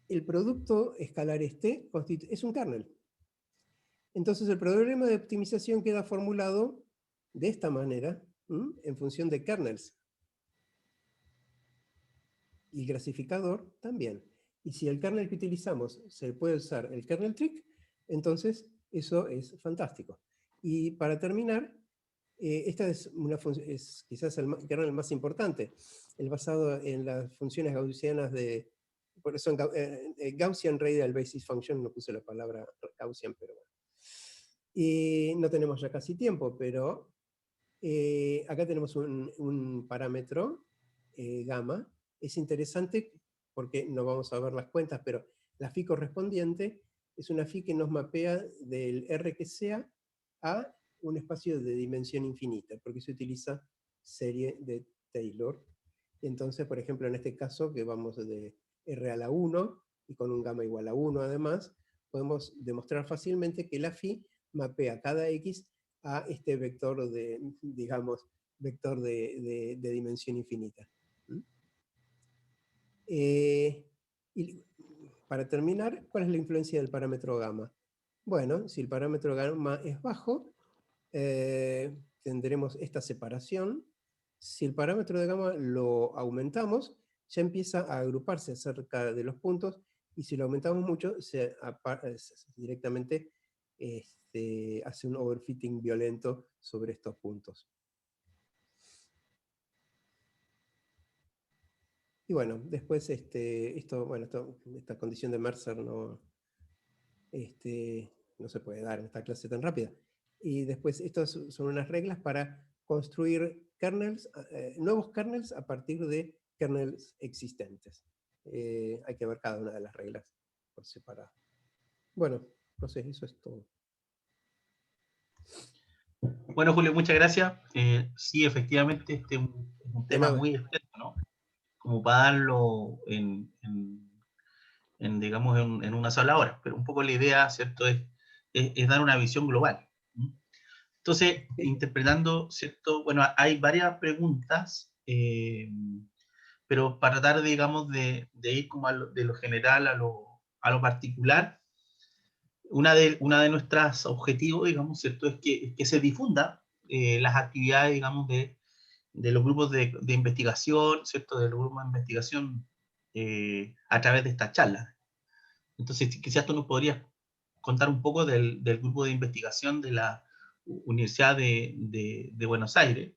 el producto escalar este es un kernel. Entonces el problema de optimización queda formulado de esta manera, en función de kernels. Y el clasificador también. Y si el kernel que utilizamos se puede usar el kernel trick, entonces eso es fantástico. Y para terminar, esta es quizás el kernel más importante, el basado en las funciones gaussianas de... Por eso Gaussian Radial Basis Function, no puse la palabra Gaussian, pero bueno. Y no tenemos ya casi tiempo, pero acá tenemos un parámetro gamma. Es interesante porque no vamos a ver las cuentas, pero la phi correspondiente es una phi que nos mapea del R que sea a un espacio de dimensión infinita, porque se utiliza serie de Taylor. Entonces, por ejemplo, en este caso, que vamos de R a la 1, y con un gamma igual a 1 además, podemos demostrar fácilmente que la phi mapea cada x a este vector de, digamos, vector de dimensión infinita. Y para terminar, ¿cuál es la influencia del parámetro gamma? Bueno, si el parámetro gamma es bajo, tendremos esta separación. Si el parámetro de gamma lo aumentamos, ya empieza a agruparse cerca de los puntos, y si lo aumentamos mucho, directamente hace un overfitting violento sobre estos puntos. Y bueno, después esta condición de Mercer no se puede dar en esta clase tan rápida. Y después, estas son unas reglas para construir kernels, nuevos kernels a partir de kernels existentes. Hay que ver cada una de las reglas por separado. Bueno, no sé, eso es todo. Bueno, Julio, muchas gracias. Sí, efectivamente, este es un tema muy extenso, ¿no? Como para darlo digamos, en una sola hora. Pero un poco la idea, ¿cierto?, es dar una visión global. Entonces, interpretando, ¿cierto? Bueno, hay varias preguntas, pero para tratar, digamos, de ir como de lo general a lo particular, una de nuestros objetivos, digamos, ¿cierto?, es que se difunda las actividades, digamos, de los grupos de investigación, ¿cierto?, de los grupos de investigación a través de estas charlas. Entonces, quizás tú nos podrías contar un poco del grupo de investigación de la Universidad de Buenos Aires.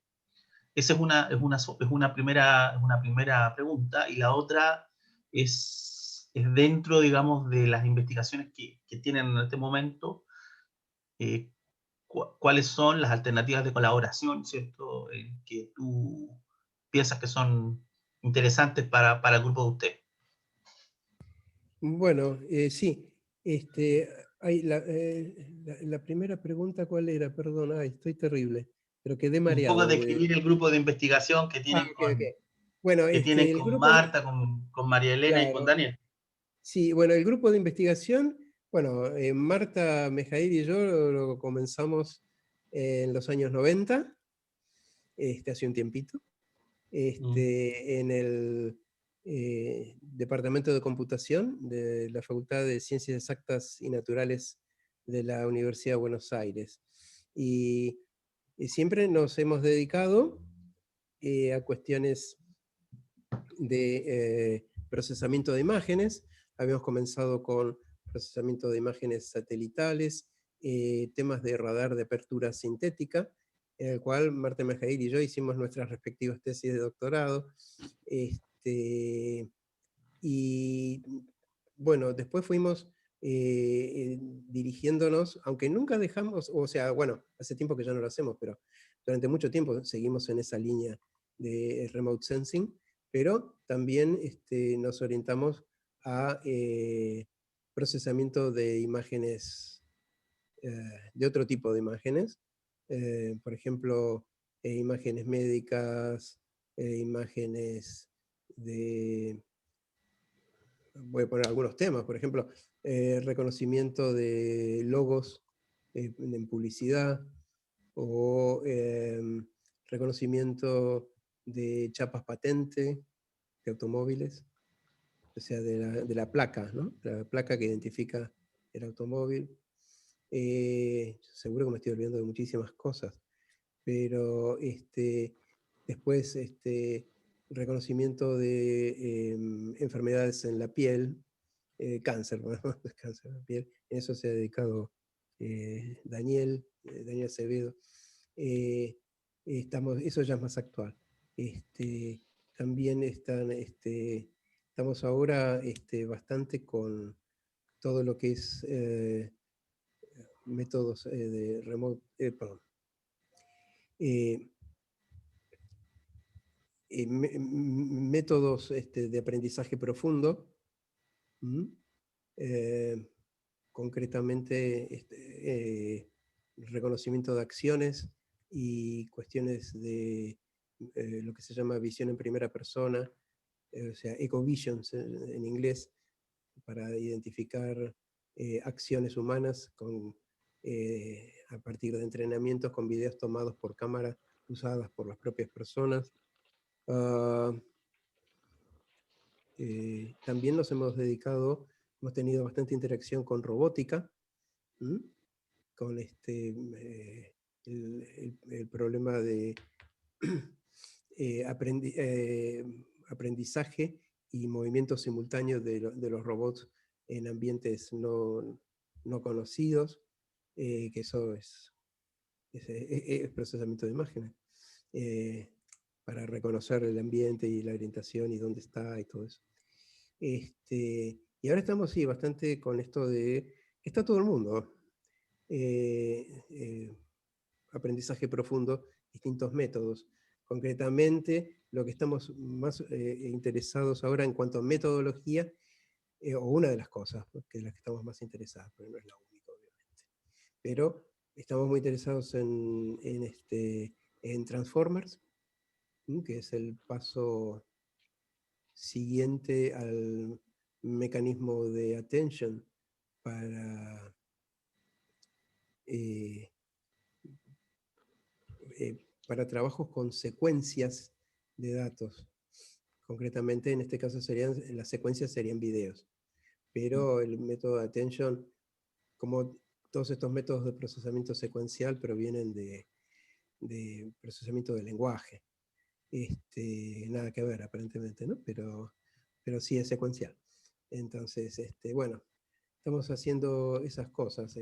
Esa es una primera pregunta, y la otra es es dentro, digamos, de las investigaciones que tienen en este momento, cuáles son las alternativas de colaboración, ¿cierto? Que tú piensas que son interesantes para el grupo de usted. Bueno, sí. La primera pregunta, ¿cuál era? Perdón, estoy terrible, pero quedé Un poco mareado. describir el grupo de investigación Ok, ok. Bueno, que tienen el con grupo, Marta, con María Elena y con claro, Daniel. sí, bueno, el grupo de investigación, bueno, Marta Mejair y yo lo comenzamos en los años 90, hace un tiempito, en el Departamento de Computación de la Facultad de Ciencias Exactas y Naturales de la Universidad de Buenos Aires. Y, y siempre nos hemos dedicado a cuestiones de procesamiento de imágenes. Habíamos comenzado con procesamiento de imágenes satelitales, temas de radar de apertura sintética, en el cual Marta Mejair y yo hicimos nuestras respectivas tesis de doctorado. Y bueno, después fuimos dirigiéndonos, aunque nunca dejamos, o sea, bueno, hace tiempo que ya no lo hacemos, pero durante mucho tiempo seguimos en esa línea de remote sensing, pero también nos orientamos a procesamiento de imágenes, de otro tipo de imágenes, por ejemplo, imágenes médicas, imágenes de, voy a poner algunos temas, por ejemplo, reconocimiento de logos en publicidad, o reconocimiento de chapas patente de automóviles, o sea, de la placa, ¿no? La placa que identifica el automóvil. Seguro que me estoy olvidando de muchísimas cosas, pero después reconocimiento de enfermedades en la piel, cáncer, ¿no? Cáncer en la piel. En eso se ha dedicado Daniel Acevedo. Eso ya es más actual. También estamos ahora bastante con todo lo que es métodos de remote, perdón, métodos de aprendizaje profundo, concretamente reconocimiento de acciones y cuestiones de lo que se llama visión en primera persona, o sea, ecovisions en inglés, para identificar acciones humanas a partir de entrenamientos con videos tomados por cámara usadas por las propias personas. También nos hemos dedicado, hemos tenido bastante interacción con robótica, con el problema de aprendizaje y movimiento simultáneo de los robots en ambientes no conocidos, que eso es procesamiento de imágenes, para reconocer el ambiente y la orientación y dónde está y todo eso. Y ahora estamos, sí, bastante con esto de, está todo el mundo, aprendizaje profundo, distintos métodos. Concretamente, lo que estamos más interesados ahora en cuanto a metodología, o una de las cosas, que es la que estamos más interesados, pero no es la única, obviamente. Pero estamos muy interesados en Transformers, que es el paso siguiente al mecanismo de attention para para trabajos con secuencias de datos. Concretamente, en este caso las secuencias serían videos. Pero el método de attention, como todos estos métodos de procesamiento secuencial, provienen de procesamiento de lenguaje. Nada que ver, aparentemente, ¿no? Pero sí es secuencial. Entonces, bueno, estamos haciendo esas cosas,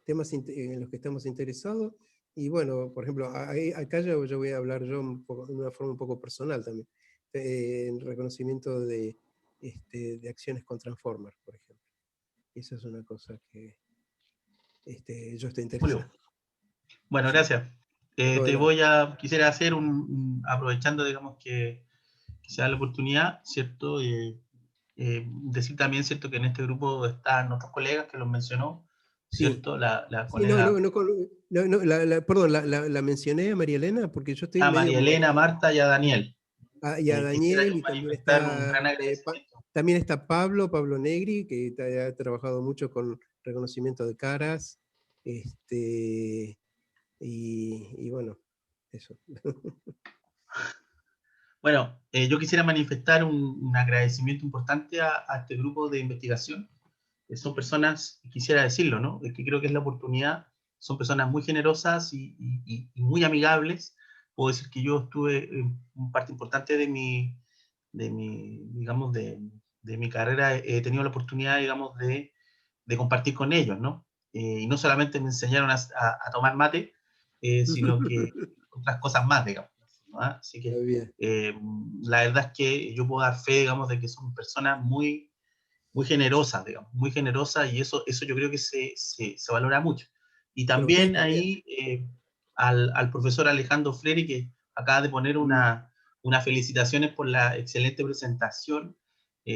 temas en los que estamos interesados. Y bueno, por ejemplo, acá yo voy a hablar yo de una forma un poco personal también, en reconocimiento de de acciones con transformers, por ejemplo. Esa es una cosa que yo estoy interesado. Julio. Bueno, Sí. gracias. Bueno. Quisiera hacer aprovechando, digamos, que se da la oportunidad, ¿cierto? Decir también, ¿cierto? Que en este grupo están otros colegas que los mencionó, Sí. ¿cierto? La Sí, no, colega perdón, la mencioné a María Elena porque yo estoy a medio María Elena, Marta y a Daniel. y a Quisiera Daniel, yo y también manifestar un gran agradecimiento. también está Pablo Negri, que ha trabajado mucho con reconocimiento de caras, y bueno, eso. Bueno, yo quisiera manifestar un agradecimiento importante a este grupo de investigación. Son personas, quisiera decirlo, ¿no? Que creo que es la oportunidad, son personas muy generosas y muy amigables. Puedo decir que yo estuve en parte importante digamos, de mi carrera, he tenido la oportunidad, digamos, de compartir con ellos, ¿no? Y no solamente me enseñaron a tomar mate, sino que otras cosas más, digamos, ¿no? Así que Está bien. la verdad es que yo puedo dar fe, digamos, de que son personas muy generosas, digamos, muy generosas, y eso yo creo que se valora mucho. Y Pero ustedes también también. ahí al profesor Alejandro Freire, que acaba de poner unas felicitaciones por la excelente presentación.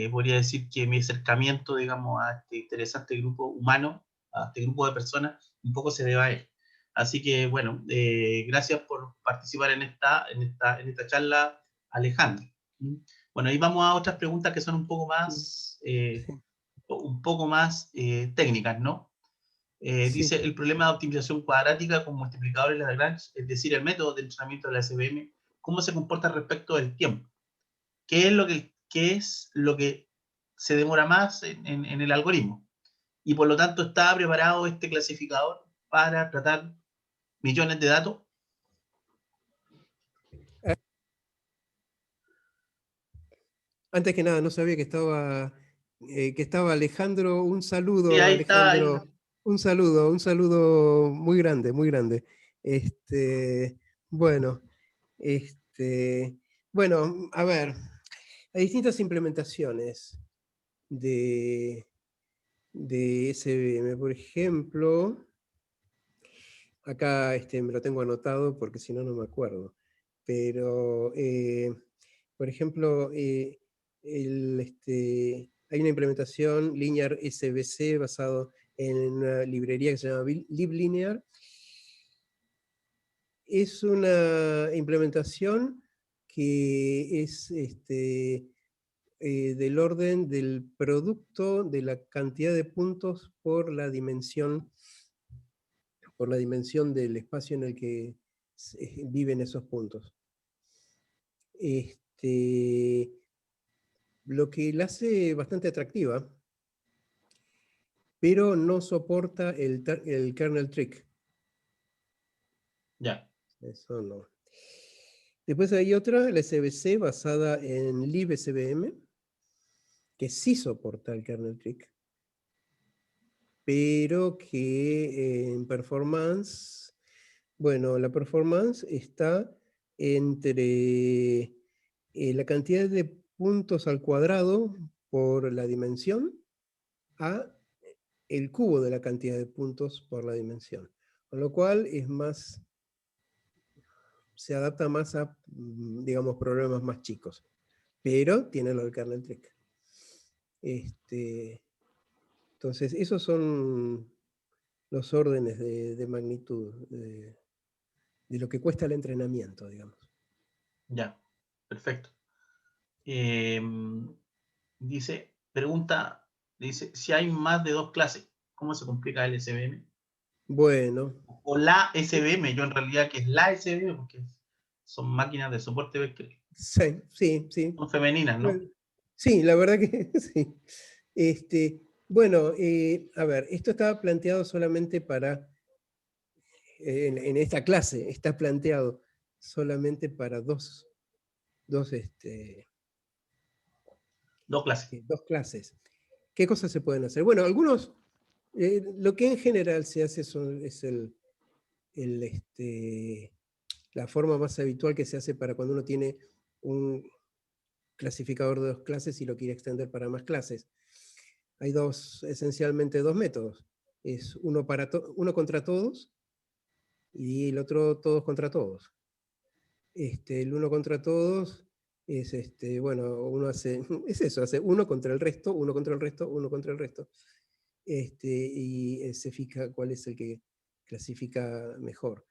Podría decir que mi acercamiento, digamos, a este interesante grupo humano, a este grupo de personas, un poco se debe a él. Así que, bueno, gracias por participar en esta charla, Alejandro. Bueno, ahí vamos a otras preguntas que son Sí. un poco más técnicas, ¿no? Sí. Dice, el problema de optimización cuadrática con multiplicadores Lagrange, es decir, el método de entrenamiento de la SVM, ¿cómo se comporta respecto del tiempo? ¿Qué es lo que se demora más en el algoritmo? Y por lo tanto, ¿está preparado este clasificador para tratar millones de datos? Antes que nada, no sabía que estaba Alejandro. Un Sí, saludo, ahí está. Alejandro. Un saludo muy grande, muy grande. Bueno, bueno, a ver, hay distintas implementaciones de SVM. Por ejemplo, acá me lo tengo anotado porque si no, no me acuerdo. Pero, por ejemplo, hay una implementación Linear SVC basado en una librería que se llama LibLinear. Es una implementación que es del orden del producto de la cantidad de puntos por la dimensión del espacio en el que viven esos puntos. Lo que la hace bastante atractiva, pero no soporta el kernel trick. Ya. Eso no. Después hay otra, la SVC, basada en libsvm, que sí soporta el kernel trick, pero que en performance, bueno, la performance está entre la cantidad de puntos al cuadrado por la dimensión a el cubo de la cantidad de puntos por la dimensión. Con lo cual se adapta más a, digamos, problemas más chicos. Pero tiene lo del kernel trick. Entonces, esos son los órdenes de magnitud de lo que cuesta el entrenamiento, digamos. Ya, perfecto. Pregunta, si hay más de 2 clases, ¿cómo se complica el SVM? Bueno. O la SVM, yo en realidad que es la SVM, porque son máquinas de soporte vectorial. Sí, sí, sí. Son femeninas, ¿no? Sí, la verdad que sí. Bueno, a ver, esto estaba planteado solamente para, en esta clase, está planteado solamente para dos clases. dos clases. ¿Qué cosas se pueden hacer? Bueno, algunos, lo que en general se hace es la forma más habitual que se hace para cuando uno tiene clasificador de 2 clases y lo quiere extender para más clases. Hay esencialmente dos métodos. Es uno contra todos y el otro todos contra todos. El uno contra todos es, bueno, uno hace, es eso, hace uno contra el resto, uno contra el resto, uno contra el resto. Y se fija cuál es el que clasifica mejor.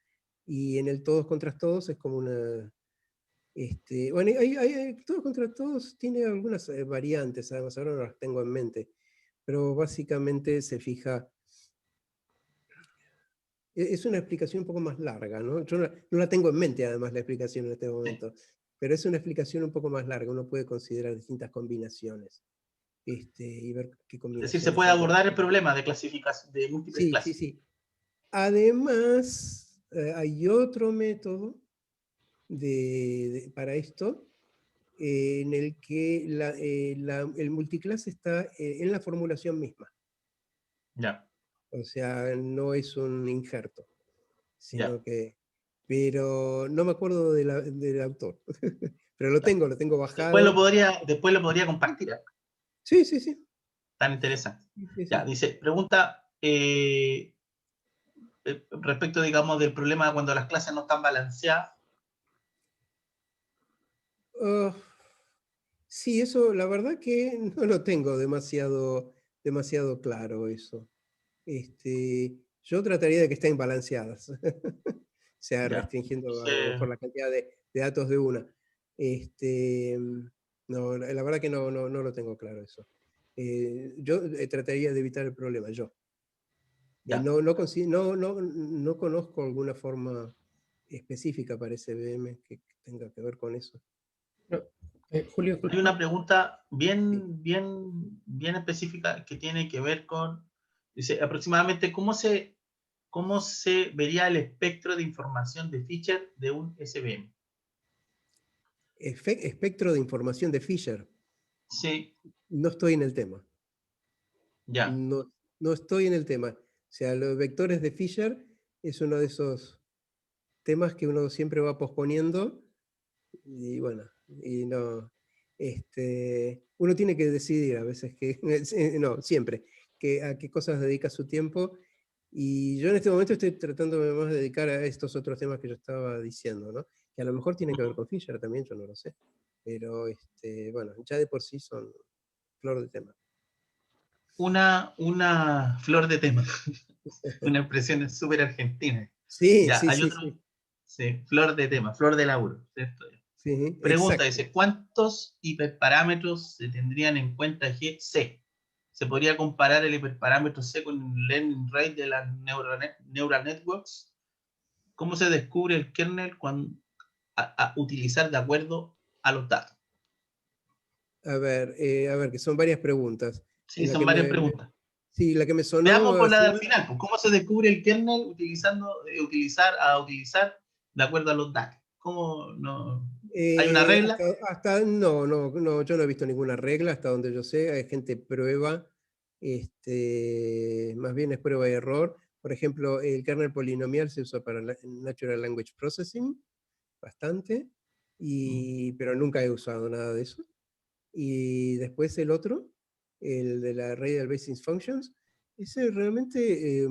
Y en el todos contra todos es como una... bueno, todos contra todos tiene algunas variantes, además ahora no las tengo en mente, pero básicamente se fija... Es una explicación un poco más larga, ¿no? Yo no la tengo en mente además la explicación en este momento, pero es una explicación un poco más larga, uno puede considerar distintas combinaciones. Y ver qué Es combinaciones. decir, se puede abordar el problema de clasificación de múltiples clases. Sí. Además, hay otro método para esto, en el que el multiclase está en la formulación misma. Ya. O sea, no es un injerto, sino Ya. que... Pero no me acuerdo del autor. Pero lo tengo bajado. Después lo podría compartir. Sí. Tan interesante. Sí. Ya, dice, pregunta respecto, digamos, del problema cuando las clases no están balanceadas. Sí, eso, la verdad que no lo tengo demasiado claro eso. Yo trataría de que estén balanceadas. O sea, Ya. restringiendo a lo mejor la cantidad de datos de una. No, la verdad que no lo tengo claro eso. Yo trataría de evitar el problema, yo. Ya. No conozco alguna forma específica para SVM que tenga que ver con eso. Julio, Hay una pregunta bien específica que tiene que ver con, dice, aproximadamente cómo se vería el espectro de información de Fisher de un SVM. Espectro de información de Fisher. Sí. No estoy en el tema. Ya. No estoy en el tema. O sea, los vectores de Fisher es uno de esos temas que uno siempre va posponiendo. Y bueno, y no. Uno tiene que decidir a veces no, siempre, a qué cosas dedica su tiempo. Y yo en este momento estoy tratando más de dedicar a estos otros temas que yo estaba diciendo, ¿no? Que a lo mejor tienen que ver con Fisher también, yo no lo sé. Pero bueno, ya de por sí son flor de tema. Una flor de tema. Una expresión súper argentina. Sí, Ya, sí, hay sí, otro. sí. Sí, flor de tema, flor de laburo, ¿cierto? Sí, Pregunta, exacto. dice, ¿cuántos hiperparámetros se tendrían en cuenta GC? ¿Se podría comparar el hiperparámetro C con el learning rate de las neural networks? ¿Cómo se descubre el kernel a utilizar de acuerdo a los datos? A ver, que son varias preguntas. Sí, son varias preguntas. Sí, la que me sonó Veamos por la así, del final, pues, ¿cómo se descubre el kernel utilizar de acuerdo a los datos? ¿Cómo no? ¿Hay una regla? no, yo no he visto ninguna regla hasta donde yo sé. Hay gente prueba, más bien es prueba y error. Por ejemplo, el kernel polinomial se usa para Natural Language Processing, bastante, pero nunca he usado nada de eso. Y después el otro, el de la Radial Basis Functions, ese realmente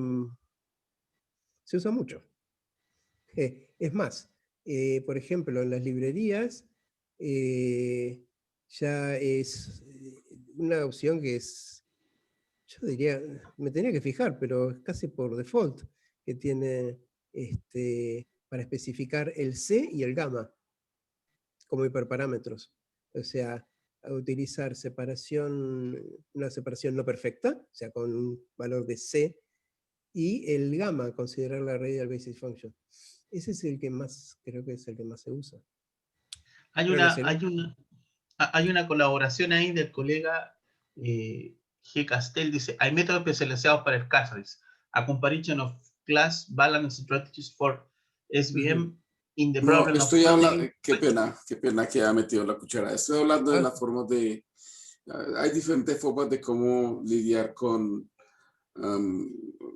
se usa mucho. Es más, por ejemplo, en las librerías ya es una opción que es, yo diría, me tenía que fijar, pero es casi por default, que tiene para especificar el C y el gamma como hiperparámetros. O sea, a utilizar una separación no perfecta, o sea, con un valor de C, y el gamma, considerar la radial basis function. Ese es el que más, creo que es el que más se usa. Hay una colaboración ahí del colega G. Castell, dice, hay métodos especializados para el caso, dice, a comparison of class balance strategies for SVM in the No, problem of estoy hablando, modeling. qué pena que haya metido la cuchara. Estoy hablando de la forma de, hay diferentes formas de cómo lidiar con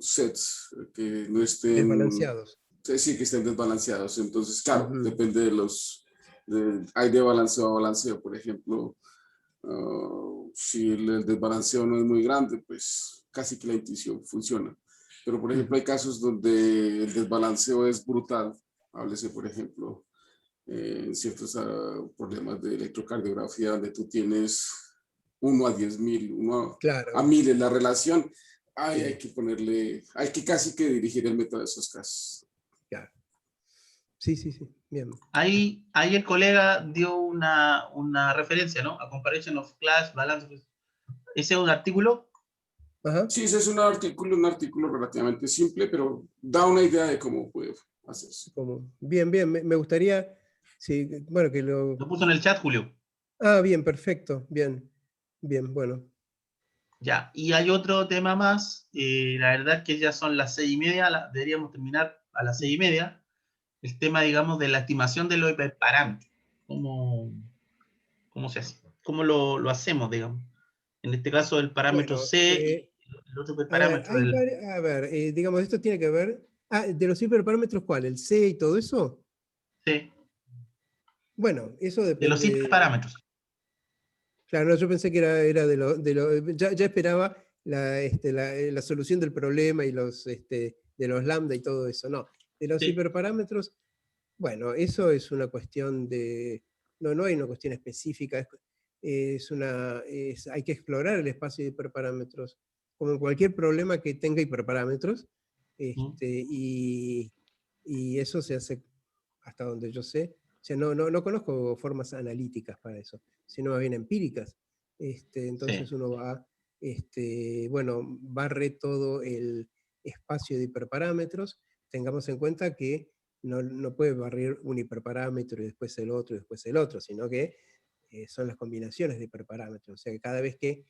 sets que no estén, Desbalanceados. sí, que estén desbalanceados. Entonces, claro, depende de los hay de balanceo a balanceo, por ejemplo. Si el desbalanceo no es muy grande, pues casi que la intuición funciona. Pero, por ejemplo, hay casos donde el desbalanceo es brutal. Háblese, por ejemplo, en ciertos problemas de electrocardiografía, donde tú tienes 1 a 10.000, 1 a 1000 en la relación. Hay que ponerle, hay que casi que dirigir el método de esos casos. Claro. Sí, bien. Ahí el colega dio una referencia, ¿no? A Comparison of Class, Balance. ¿Ese es un artículo? Ajá. Sí, ese es un artículo relativamente simple, pero da una idea de cómo puede hacerse. Bien, me gustaría, sí, bueno, que lo... Lo puso en el chat, Julio. Ah, bien, perfecto, bien, bueno. Ya, y hay otro tema más, la verdad es que ya son las 6:30, deberíamos terminar a las 6:30, el tema, digamos, de la estimación de los hiperparámetros, cómo se hace, cómo lo hacemos, digamos. En este caso, el parámetro Bueno, C y el otro hiperparámetro digamos, esto tiene que ver, de los hiperparámetros, ¿cuál? ¿El C y todo eso? C, Bueno, eso de los depende. hiperparámetros. Claro, no, yo pensé que era ya esperaba la solución del problema y de los lambda y todo eso. No, de los Sí. hiperparámetros, bueno, eso es una cuestión no hay una cuestión específica, hay que explorar el espacio de hiperparámetros, como en cualquier problema que tenga hiperparámetros, y eso se hace hasta donde yo sé. O sea, no conozco formas analíticas para eso, sino más bien empíricas. Entonces uno va, barre todo el espacio de hiperparámetros. Tengamos en cuenta que no puede barrer un hiperparámetro y después el otro y después el otro, sino que son las combinaciones de hiperparámetros. O sea que cada vez que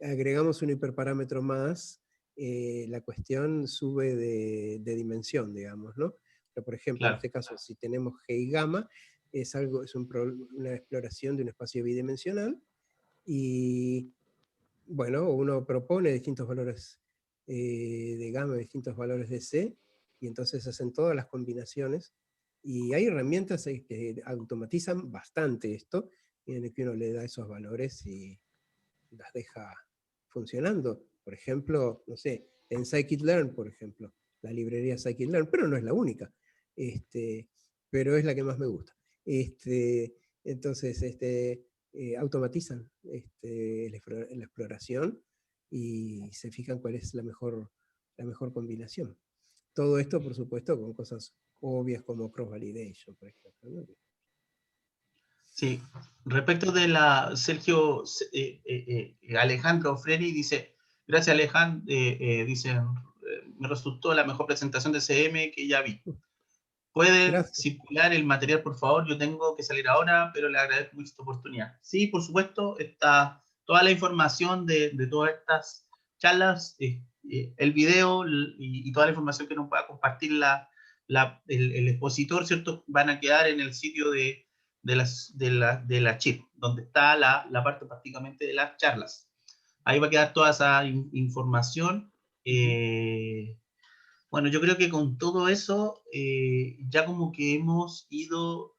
agregamos un hiperparámetro más, la cuestión sube de dimensión, digamos, ¿no? Pero, por ejemplo, Claro. en este caso, si tenemos G y gamma, es una exploración de un espacio bidimensional, y bueno, uno propone distintos valores de gamma, distintos valores de C, y entonces hacen todas las combinaciones, y hay herramientas que automatizan bastante esto, en el que uno le da esos valores y las deja funcionando. Por ejemplo, no sé, en scikit-learn, por ejemplo, la librería scikit-learn, pero no es la única, pero es la que más me gusta. Entonces, automatizan la exploración y se fijan cuál es la mejor combinación. Todo esto, por supuesto, con cosas obvias como cross-validation, por ejemplo, ¿no? Sí, respecto de la Sergio Alejandro Freni dice, gracias Alejandro, me resultó la mejor presentación de CM que ya vi. ¿Pueden Gracias. circular el material, por favor? Yo tengo que salir ahora, pero le agradezco mucho esta oportunidad. Sí, por supuesto, está toda la información de todas estas charlas, el video y toda la información que nos pueda compartir el expositor, ¿cierto? Van a quedar en el sitio de la chip, donde está la parte prácticamente de las charlas. Ahí va a quedar toda esa información. Bueno, yo creo que con todo eso, ya como que hemos ido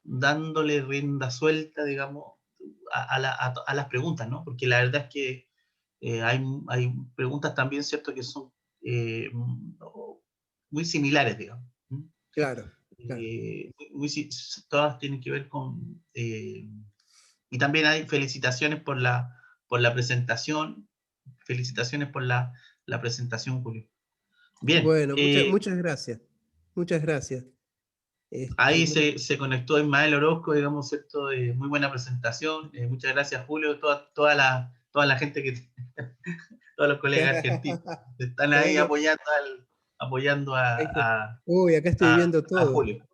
dándole rienda suelta, digamos, a las preguntas, ¿no? Porque la verdad es que hay preguntas también, ¿cierto?, que son muy similares, digamos. Claro. Todas tienen que ver con... y también hay felicitaciones por la presentación. Felicitaciones por la presentación, Julio. Bien. Bueno, muchas gracias. Muchas gracias. Ahí se conectó Ismael Orozco, digamos, ¿cierto? Muy buena presentación. Muchas gracias, Julio. Toda la gente todos los colegas argentinos están ahí Bueno, apoyando uy, acá estoy viendo a todo. Julio.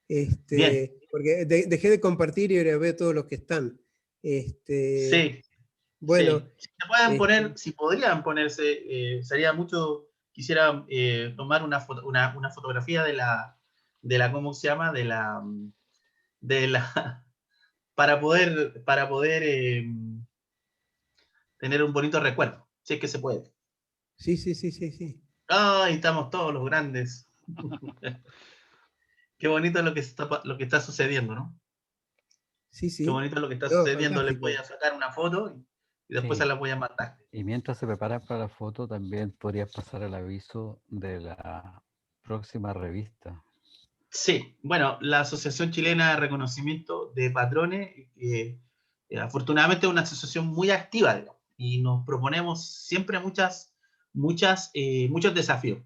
Bien. Porque dejé de compartir y ahora veo todos los que están. Sí. Bueno. Sí. Si se pueden poner, si podrían ponerse, sería mucho, quisiera tomar una fotografía de la, ¿cómo se llama? para poder tener un bonito recuerdo, si es que se puede. Sí. Ay, estamos todos los grandes. Qué bonito lo que está sucediendo, ¿no? Sí, Qué sí. bonito lo que está No, sucediendo. Les voy fantástico. a sacar una foto y después se Sí. las voy a mandar. Y mientras se prepara para la foto, también podrías pasar el aviso de la próxima revista. Sí, bueno, la Asociación Chilena de Reconocimiento de Patrones, afortunadamente es una asociación muy activa, digamos, y nos proponemos siempre muchos desafíos.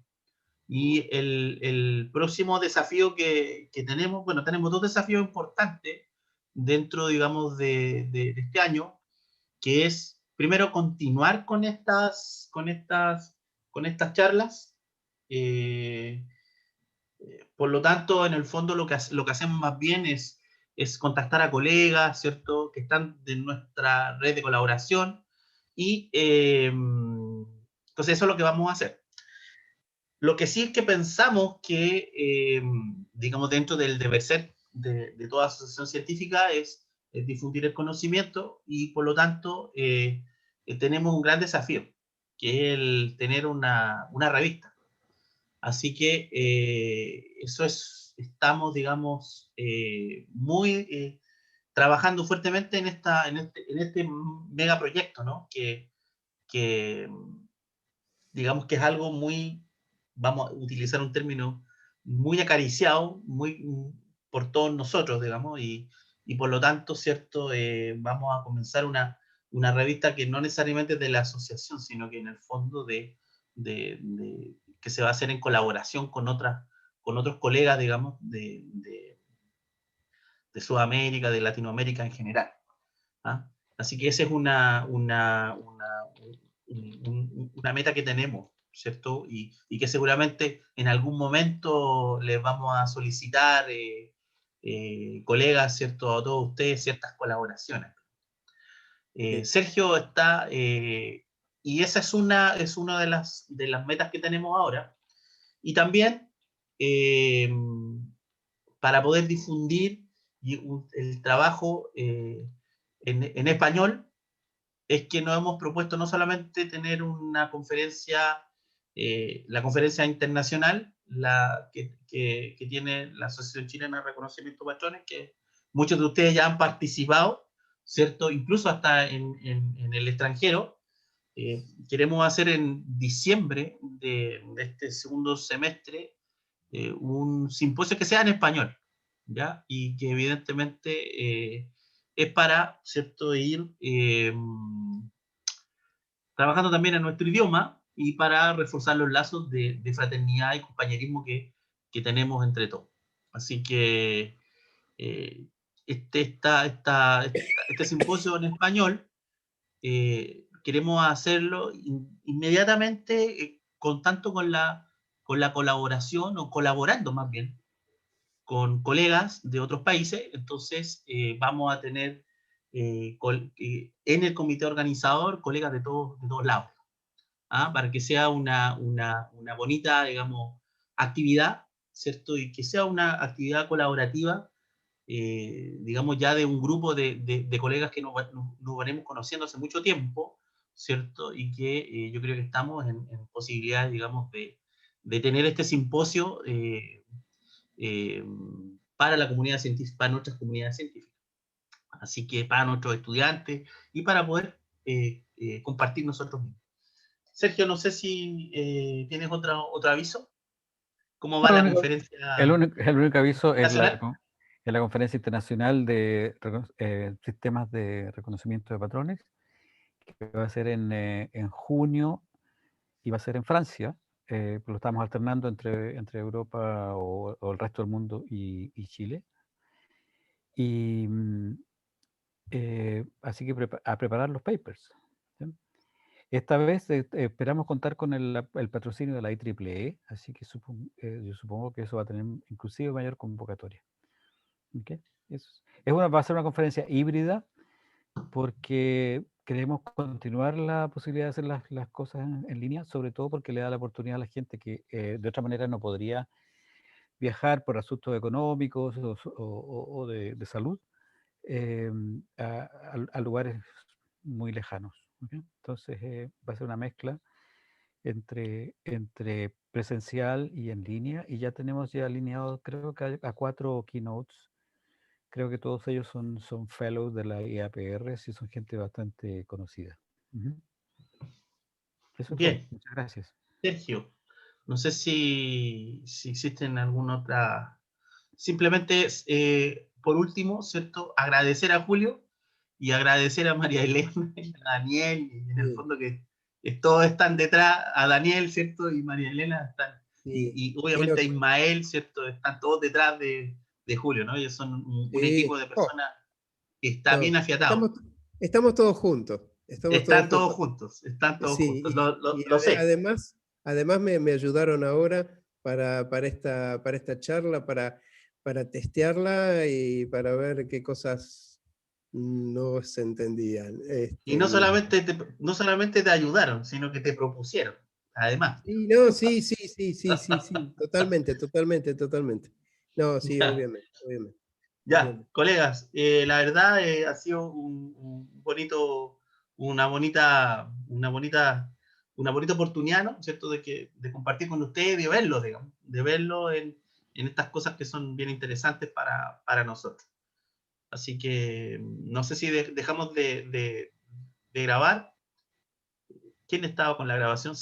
Y el próximo desafío que tenemos, bueno, tenemos dos desafíos importantes dentro, digamos, de este año, que es, primero, continuar con estas charlas. eh, por lo tanto, en el fondo lo que hacemos más bien es contactar a colegas, ¿cierto?, que están de nuestra red de colaboración y entonces eso es lo que vamos a hacer. Lo que sí es que pensamos que, digamos, dentro del deber ser de toda asociación científica es difundir el conocimiento y por lo tanto tenemos un gran desafío, que es el tener una revista. Así que estamos, digamos, trabajando fuertemente en este megaproyecto, ¿no? Que, digamos que es algo muy, vamos a utilizar un término, muy acariciado, por todos nosotros, digamos, y por lo tanto, ¿cierto? Vamos a comenzar una revista que no necesariamente es de la asociación, sino que en el fondo que se va a hacer en colaboración con otros colegas, digamos, de Sudamérica, de Latinoamérica en general. ¿Ah? Así que esa es una meta que tenemos, ¿cierto? Y que seguramente en algún momento les vamos a solicitar, colegas, ¿cierto?, a todos ustedes ciertas colaboraciones. Sergio está, y esa es una de las metas que tenemos ahora. Y también, para poder difundir el trabajo en español, es que nos hemos propuesto no solamente tener una conferencia, la conferencia internacional que tiene la Asociación Chilena de Reconocimiento de Patrones, que muchos de ustedes ya han participado, ¿cierto? Incluso hasta en el extranjero. Queremos hacer en diciembre de este segundo semestre un simposio que sea en español, ¿ya? Y que evidentemente es para, ¿cierto?, ir trabajando también en nuestro idioma y para reforzar los lazos de fraternidad y compañerismo que tenemos entre todos. Así que eh, este simposio en español queremos hacerlo inmediatamente, tanto con la colaboración, o colaborando más bien, con colegas de otros países. Entonces vamos a tener en el comité organizador colegas de todos lados, para que sea una bonita, digamos, actividad, ¿cierto? Y que sea una actividad colaborativa, digamos, ya de un grupo de colegas que nos venimos conociendo hace mucho tiempo, ¿cierto? Y que yo creo que estamos en posibilidades, digamos, de tener este simposio eh, para la comunidad científica, para nuestras comunidades científicas. Así que para nuestros estudiantes y para poder compartir nosotros mismos. Sergio, no sé si tienes otro aviso. ¿Cómo va No, la conferencia el único aviso es nacional? la Conferencia Internacional de Sistemas de Reconocimiento de Patrones, que va a ser en junio y va a ser en Francia. Lo estamos alternando entre Europa o el resto del mundo y Chile. Y así que a preparar los papers. ¿Sí? Esta vez esperamos contar con el patrocinio de la IEEE, así que yo supongo que eso va a tener inclusive mayor convocatoria. ¿Okay? Va a ser una conferencia híbrida porque queremos continuar la posibilidad de hacer las cosas en línea, sobre todo porque le da la oportunidad a la gente que de otra manera no podría viajar por asuntos económicos o de salud a lugares muy lejanos. ¿Okay? Entonces va a ser una mezcla entre presencial y en línea, y ya tenemos alineado, creo que a 4 keynotes Creo que todos ellos son fellows de la IAPR, sí son gente bastante conocida. Ujú. Eso fue. Bien, Muchas gracias. Sergio, no sé si existen alguna otra. Simplemente, por último, ¿cierto? Agradecer a Julio y agradecer a María Elena y a Daniel, y en el Sí, fondo que todos están detrás, a Daniel, ¿cierto? Y María Elena están, sí. y Qué obviamente a loco. Ismael, ¿cierto? Están todos detrás de Julio, ¿no? Ellos son un equipo Sí. de Oh, personas que está no. bien afiatado. Estamos todos juntos. Estamos todos Están todos juntos. juntos, están todos juntos, Sí, lo sé. además me ayudaron ahora para esta charla, para testearla y para ver qué cosas no se entendían. Y no solamente te ayudaron, sino que te propusieron, además. Sí, no, sí, totalmente, totalmente, totalmente. No, sí, Ya, obviamente, obviamente, ya, obviamente. colegas, la verdad ha sido un bonito, una bonita oportunidad, ¿no? ¿Cierto? De compartir con ustedes, de verlo, digamos, de verlo en estas cosas que son bien interesantes para nosotros. Así que no sé si dejamos de grabar. ¿Quién estaba con la grabación?